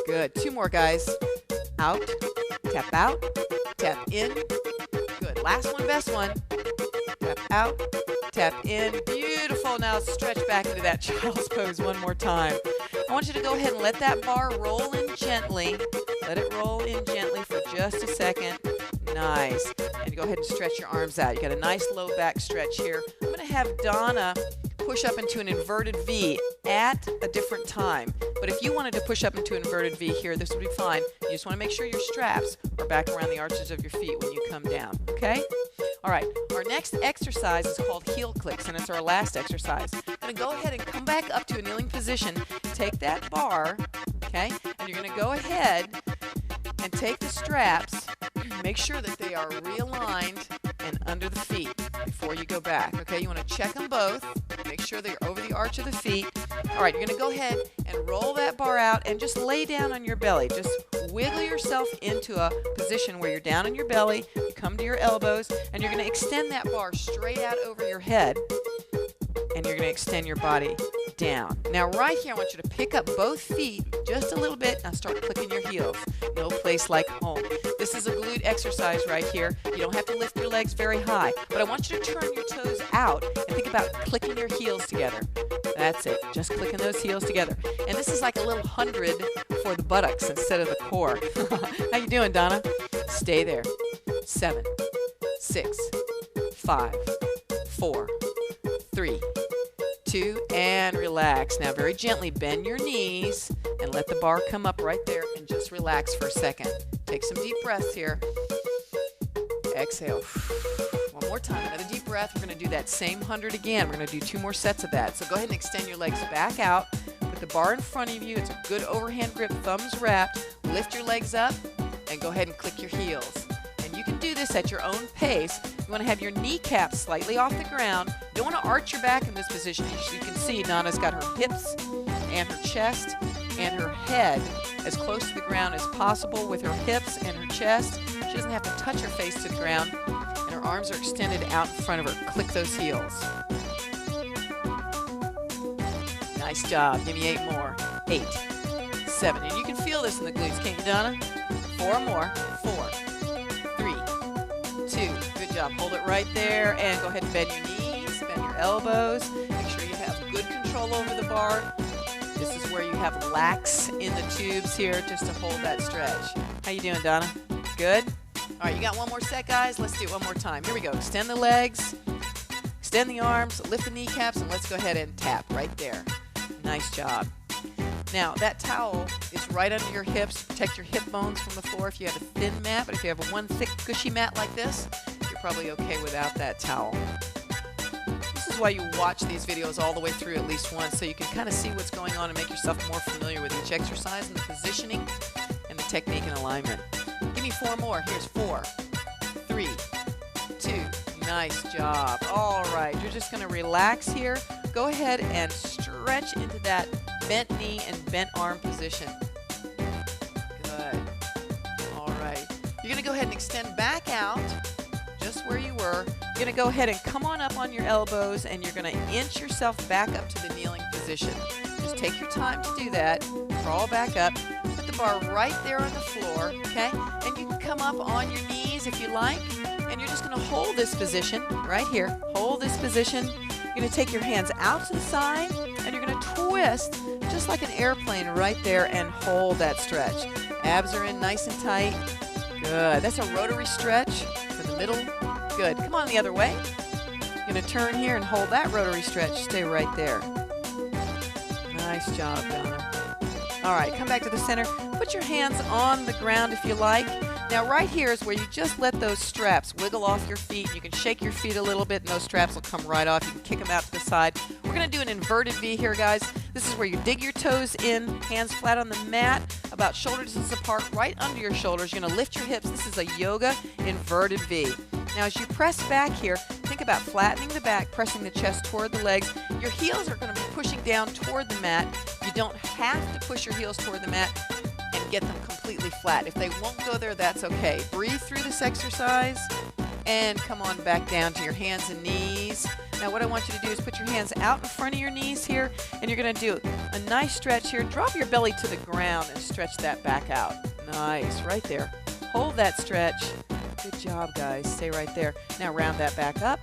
Good. 2 more, guys. Out, tap in. Good. Last one, best one. Tap out, tap in. Beautiful. Now stretch back into that child's pose one more time. I want you to go ahead and let that bar roll in gently. Let it roll in gently for just a second. Nice. And go ahead and stretch your arms out. You got a nice low back stretch here. I'm going to have Donna push up into an inverted V at a different time. But if you wanted to push up into an inverted V here, this would be fine. You just want to make sure your straps are back around the arches of your feet when you come down. Okay? All right. Our next next exercise is called heel clicks, and it's our last exercise. You're going to go ahead and come back up to a kneeling position. Take that bar, okay, and you're going to go ahead and take the straps. Make sure that they are realigned and under the feet before you go back. Okay, you want to check them both. Make sure they're over the arch of the feet. All right, you're going to go ahead and roll that bar out and just lay down on your belly. Just wiggle yourself into a position where you're down on your belly. You come to your elbows, and you're going to extend that bar straight out over your head, and you're going to extend your body down. Now right here, I want you to pick up both feet just a little bit. Now start clicking your heels. No place like home. This is a glute exercise right here. You don't have to lift your legs very high, but I want you to turn your toes out and think about clicking your heels together. That's it, just clicking those heels together. And this is like a little 100 for the buttocks instead of the core. How you doing, Donna? Stay there. 7, 6, 5, 4, 3, 2, and relax. Now very gently bend your knees and let the bar come up right there and just relax for a second. Take some deep breaths here. Exhale. One more time, another deep breath. We're going to do that same 100 again. We're going to do 2 more sets of that. So go ahead and extend your legs back out. Put the bar in front of you. It's a good overhand grip, thumbs wrapped. Lift your legs up and go ahead and click your heels. And you can do this at your own pace. You want to have your kneecaps slightly off the ground. You don't want to arch your back in this position. As you can see, Donna's got her hips and her chest and her head as close to the ground as possible with her hips and her chest. She doesn't have to touch her face to the ground, and her arms are extended out in front of her. Click those heels. Nice job. Give me 8 more. 8, 7. And you can feel this in the glutes, can't you, Donna? 4 more. 4, 3, 2. Good job. Hold it right there, and go ahead and bend your knees, bend your elbows. Make sure you have good control over the bar. This is where you have lax in the tubes here just to hold that stretch. How you doing, Donna? Good? All right, you got one more set, guys? Let's do it one more time. Here we go. Extend the legs, extend the arms, lift the kneecaps, and let's go ahead and tap right there. Nice job. Now, that towel is right under your hips. Protect your hip bones from the floor if you have a thin mat, but if you have one thick, gushy mat like this, you're probably okay without that towel. This is why you watch these videos all the way through at least once, so you can kind of see what's going on and make yourself more familiar with each exercise and the positioning and the technique and alignment. Give me 4 more. Here's 4, 3, 2. Nice job. All right, you're just going to relax here. Go ahead and stretch into that bent knee and bent arm position. Good. All right. You're going to go ahead and extend back out just where you were. You're going to go ahead and come on up on your elbows, and you're going to inch yourself back up to the kneeling position. Just take your time to do that. Crawl back up. Put the bar right there on the floor, okay? And you can come up on your knees if you like, and you're just going to hold this position right here. Hold this position. You're going to take your hands out to the side, and you're going to twist just like an airplane right there and hold that stretch. Abs are in nice and tight. Good. That's a rotary stretch for the middle. Good. Come on the other way. You're going to turn here and hold that rotary stretch. Stay right there. Nice job, Donna. All right, come back to the center. Put your hands on the ground if you like. Now right here is where you just let those straps wiggle off your feet. You can shake your feet a little bit and those straps will come right off. You can kick them out to the side. We're going to do an inverted V here, guys. This is where you dig your toes in, hands flat on the mat, about shoulder distance apart, right under your shoulders. You're going to lift your hips. This is a yoga inverted V. Now as you press back here, think about flattening the back, pressing the chest toward the legs. Your heels are going to be pushing down toward the mat. You don't have to push your heels toward the mat and get them completely flat. If they won't go there, that's okay. Breathe through this exercise and come on back down to your hands and knees. Now what I want you to do is put your hands out in front of your knees here, and you're going to do a nice stretch here. Drop your belly to the ground and stretch that back out. Nice, right there. Hold that stretch. Good job, guys. Stay right there. Now round that back up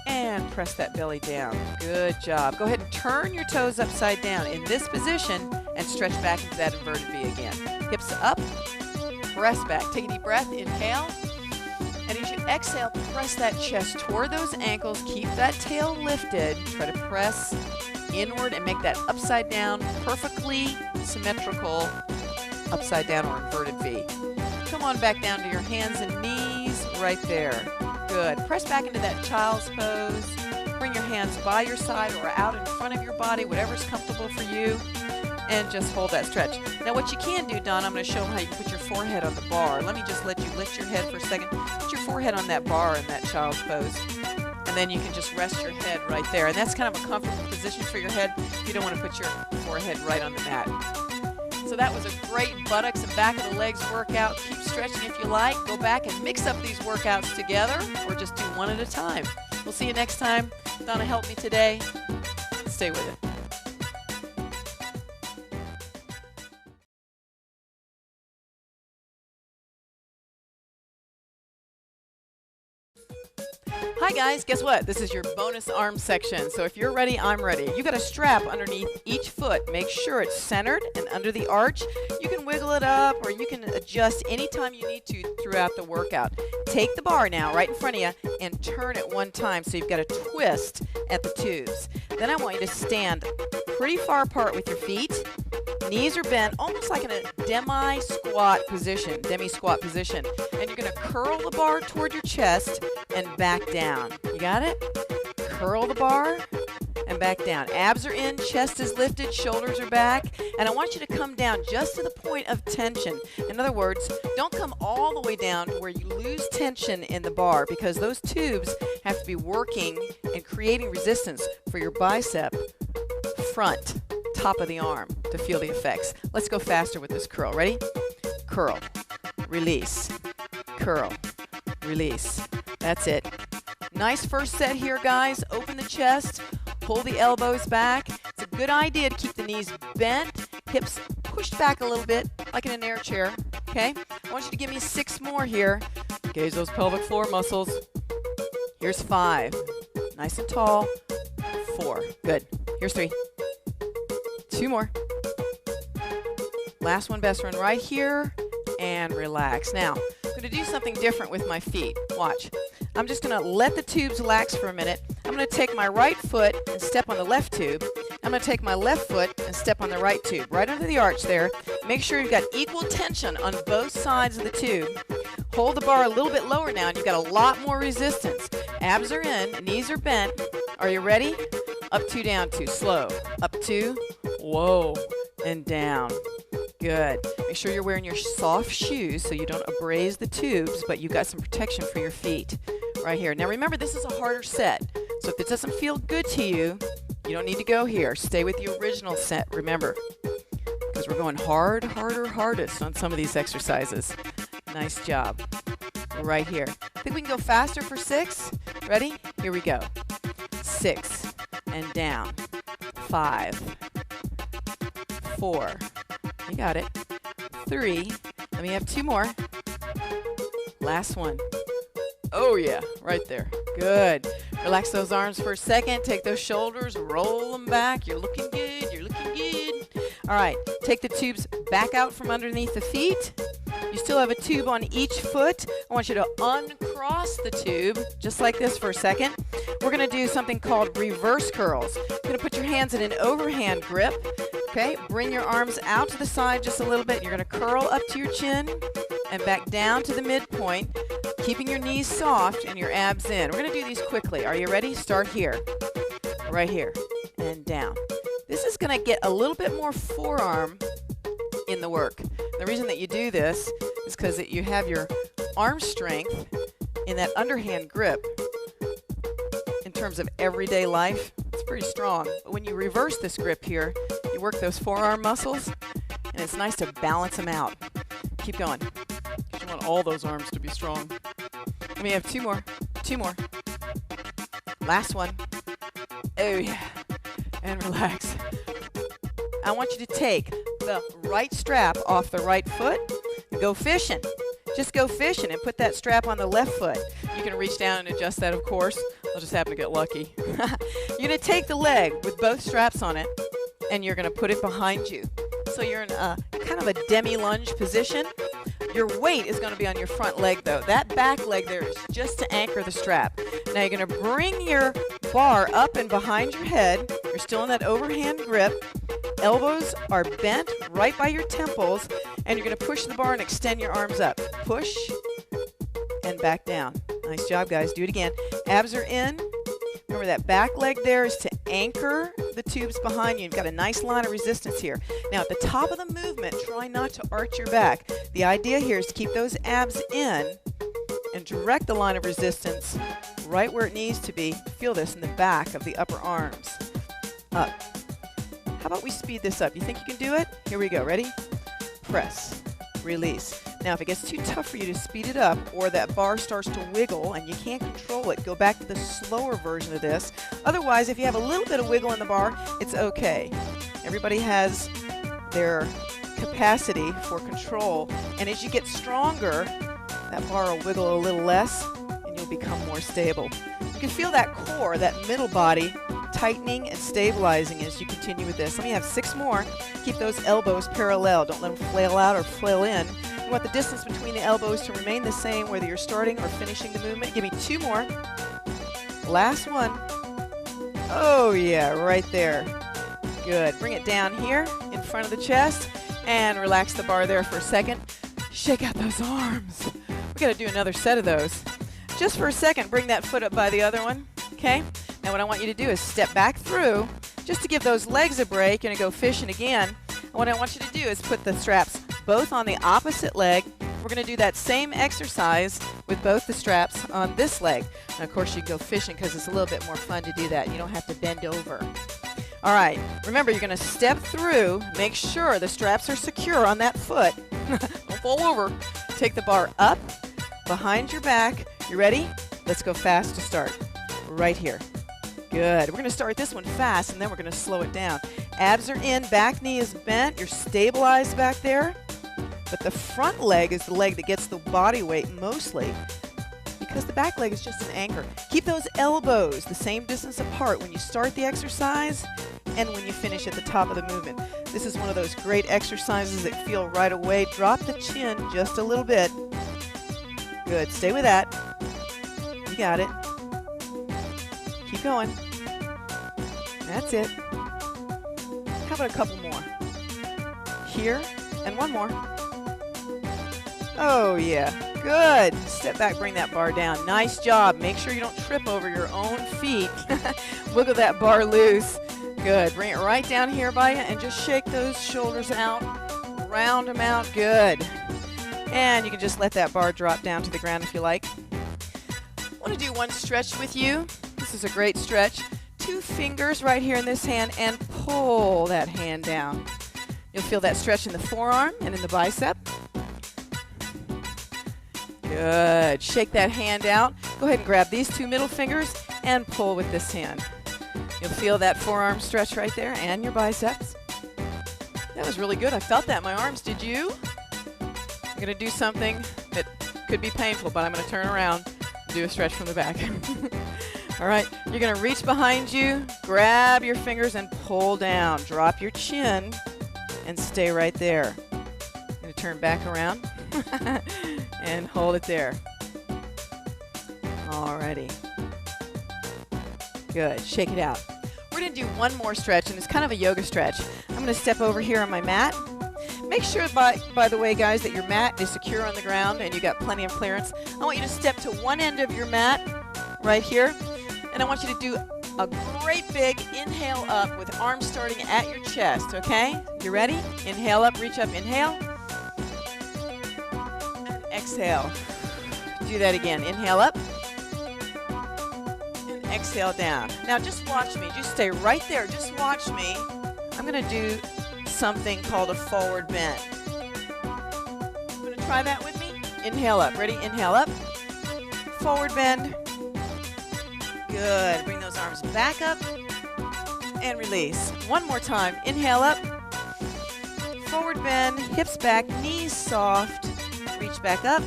and press that belly down. Good job. Go ahead and turn your toes upside down in this position and stretch back into that inverted V again. Hips up, press back. Take a deep breath. Inhale. And as you exhale, press that chest toward those ankles. Keep that tail lifted. Try to press inward and make that upside down, perfectly symmetrical upside down or inverted V. Come on back down to your hands and knees right there. Good. Press back into that child's pose. Bring your hands by your side or out in front of your body, whatever's comfortable for you, and just hold that stretch. Now what you can do, Don, I'm going to show them how you can put your forehead on the bar. Let me just let you lift your head for a second. Put your forehead on that bar in that child's pose. And then you can just rest your head right there. And that's kind of a comfortable position for your head if you don't want to put your forehead right on the mat. So that was a great buttocks and back of the legs workout. Keep stretching if you like. Go back and mix up these workouts together or just do one at a time. We'll see you next time. Donna helped me today. Stay with it. Hi guys, guess what? This is your bonus arm section. So if you're ready, I'm ready. You got a strap underneath each foot. Make sure it's centered and under the arch. You can wiggle it up or you can adjust anytime you need to throughout the workout. Take the bar now right in front of you and turn it one time so you've got a twist at the tubes. Then I want you to stand pretty far apart with your feet. Knees are bent, almost like in a demi-squat position, and you're going to curl the bar toward your chest and back down. You got it? Curl the bar and back down. Abs are in, chest is lifted, shoulders are back, and I want you to come down just to the point of tension. In other words, don't come all the way down to where you lose tension in the bar, because those tubes have to be working and creating resistance for your bicep front, top of the arm, to feel the effects. Let's go faster with this curl. Ready? Curl, release, curl, release. That's it. Nice first set here, guys. Open the chest, pull the elbows back. It's a good idea to keep the knees bent, hips pushed back a little bit, like in an air chair, okay? I want you to give me 6 more here. Engage those pelvic floor muscles. Here's 5. Nice and tall. 4. Good. Here's 3. 2 more. Last one, best one right here, and relax. Now, I'm going to do something different with my feet. Watch. I'm just going to let the tubes relax for a minute. I'm going to take my right foot and step on the left tube. I'm going to take my left foot and step on the right tube, right under the arch there. Make sure you've got equal tension on both sides of the tube. Hold the bar a little bit lower now, and you've got a lot more resistance. Abs are in, knees are bent. Are you ready? Up 2, down 2, slow. Up 2, whoa, and down. Good. Make sure you're wearing your soft shoes so you don't abrade the tubes, but you've got some protection for your feet right here. Now remember, this is a harder set, so if it doesn't feel good to you, you don't need to go here. Stay with the original set, remember, because we're going hard, harder, hardest on some of these exercises. Nice job. Right here. I think we can go faster for 6. Ready? Here we go. 6 and down. 5. 4. You got it. 3. Let me have 2 more. Last one. Oh yeah, right there. Good. Relax those arms for a second. Take those shoulders, roll them back. You're looking good. You're looking good. All right. Take the tubes back out from underneath the feet. You still have a tube on each foot. I want you to uncross the tube, just like this for a second. We're going to do something called reverse curls. You're going to put your hands in an overhand grip. Okay, bring your arms out to the side just a little bit. You're going to curl up to your chin and back down to the midpoint, keeping your knees soft and your abs in. We're going to do these quickly. Are you ready? Start here, right here, and down. This is going to get a little bit more forearm in the work. The reason that you do this is because you have your arm strength in that underhand grip. In terms of everyday life, it's pretty strong. But when you reverse this grip here, you work those forearm muscles, and it's nice to balance them out. Keep going. You want all those arms to be strong. Let me have 2 more. 2 more. Last one. Oh yeah. And relax. I want you to take the right strap off the right foot and go fishing. Just go fishing and put that strap on the left foot. You can reach down and adjust that, of course. I'll just happen to get lucky. You're going to take the leg with both straps on it, and you're going to put it behind you. So you're in a kind of a demi-lunge position. Your weight is going to be on your front leg, though. That back leg there is just to anchor the strap. Now you're going to bring your bar up and behind your head. You're still in that overhand grip. Elbows are bent right by your temples, and you're going to push the bar and extend your arms up. Push and back down. Nice job, guys. Do it again. Abs are in. Remember that back leg there is to anchor the tubes behind you. You've got a nice line of resistance here. Now at the top of the movement, try not to arch your back. The idea here is to keep those abs in and direct the line of resistance right where it needs to be. Feel this in the back of the upper arms. Up. How about we speed this up? You think you can do it? Here we go. Ready? Press. Release. Now, if it gets too tough for you to speed it up or that bar starts to wiggle and you can't control it, go back to the slower version of this. Otherwise, if you have a little bit of wiggle in the bar, it's okay. Everybody has their capacity for control, and as you get stronger, that bar will wiggle a little less and you'll become more stable. You can feel that core, that middle body, tightening and stabilizing as you continue with this. Let me have 6 more. Keep those elbows parallel. Don't let them flail out or flail in. You want the distance between the elbows to remain the same whether you're starting or finishing the movement. Give me 2 more. Last one. Oh yeah, right there. Good. Bring it down here in front of the chest and relax the bar there for a second. Shake out those arms. We got to do another set of those. Just for a second, bring that foot up by the other one. Okay? Now what I want you to do is step back through just to give those legs a break and go fishing again. And what I want you to do is put the straps both on the opposite leg. We're going to do that same exercise with both the straps on this leg. And of course you can go fishing because it's a little bit more fun to do that. You don't have to bend over. All right, remember you're going to step through, make sure the straps are secure on that foot. Don't fall over. Take the bar up, behind your back. You ready? Let's go fast to start. Right here. Good. We're going to start this one fast and then we're going to slow it down. Abs are in, back knee is bent. You're stabilized back there. But the front leg is the leg that gets the body weight mostly because the back leg is just an anchor. Keep those elbows the same distance apart when you start the exercise and when you finish at the top of the movement. This is one of those great exercises that feel right away. Drop the chin just a little bit. Good. Stay with that. You got it. Keep going. That's it. How about a couple more? Here, and one more. Oh yeah, good. Step back, bring that bar down. Nice job. Make sure you don't trip over your own feet. Wiggle that bar loose. Good. Bring it right down here by you and just shake those shoulders out. Round them out. Good. And you can just let that bar drop down to the ground if you like. I want to do one stretch with you. This is a great stretch. 2 fingers right here in this hand and pull that hand down. You'll feel that stretch in the forearm and in the bicep. Good. Shake that hand out. Go ahead and grab these 2 middle fingers and pull with this hand. You'll feel that forearm stretch right there and your biceps. That was really good. I felt that in my arms. Did you? I'm going to do something that could be painful, but I'm going to turn around and do a stretch from the back. All right. You're going to reach behind you, grab your fingers and pull down. Drop your chin and stay right there. I'm going to turn back around and hold it there. Alrighty. Good. Shake it out. We're going to do one more stretch, and it's kind of a yoga stretch. I'm going to step over here on my mat. Make sure, by the way, guys, that your mat is secure on the ground and you got plenty of clearance. I want you to step to one end of your mat right here, and I want you to do a great big inhale up with arms starting at your chest, okay? You ready? Inhale up, reach up, inhale. And exhale. Do that again. Inhale up. And exhale down. Now just watch me. Just stay right there. Just watch me. I'm going to do something called a forward bend. I'm going to try that with me. Inhale up. Ready? Inhale up. Forward bend. Good. Bring those arms back up and release. One more time. Inhale up. Forward bend. Hips back. Knees soft. Reach back up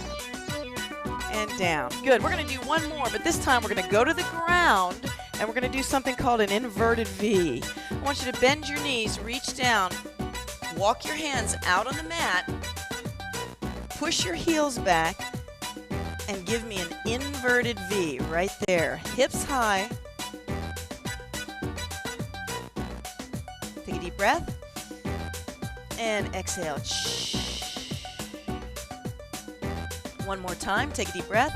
and down. Good. We're going to do one more, but this time we're going to go to the ground and we're going to do something called an inverted V. I want you to bend your knees, reach down, walk your hands out on the mat, push your heels back, and give me an inverted V right there. Hips high. Take a deep breath. And exhale. One more time. Take a deep breath.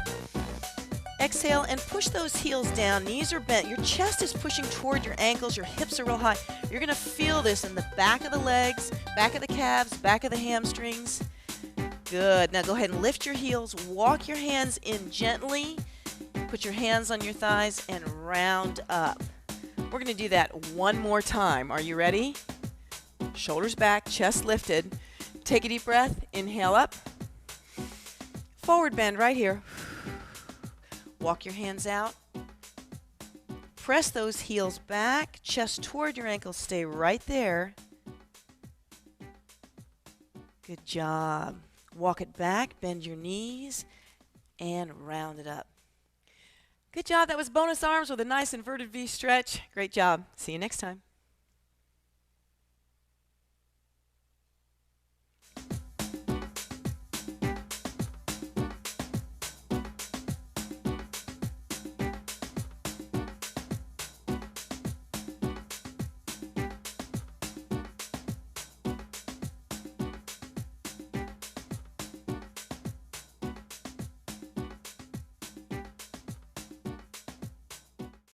Exhale and push those heels down. Knees are bent. Your chest is pushing toward your ankles. Your hips are real high. You're going to feel this in the back of the legs, back of the calves, back of the hamstrings. Good. Now go ahead and lift your heels. Walk your hands in gently. Put your hands on your thighs and round up. We're going to do that one more time. Are you ready? Shoulders back, chest lifted. Take a deep breath. Inhale up. Forward bend right here. Walk your hands out. Press those heels back, chest toward your ankles. Stay right there. Good job. Walk it back, bend your knees, and round it up. Good job. That was bonus arms with a nice inverted V stretch. Great job. See you next time.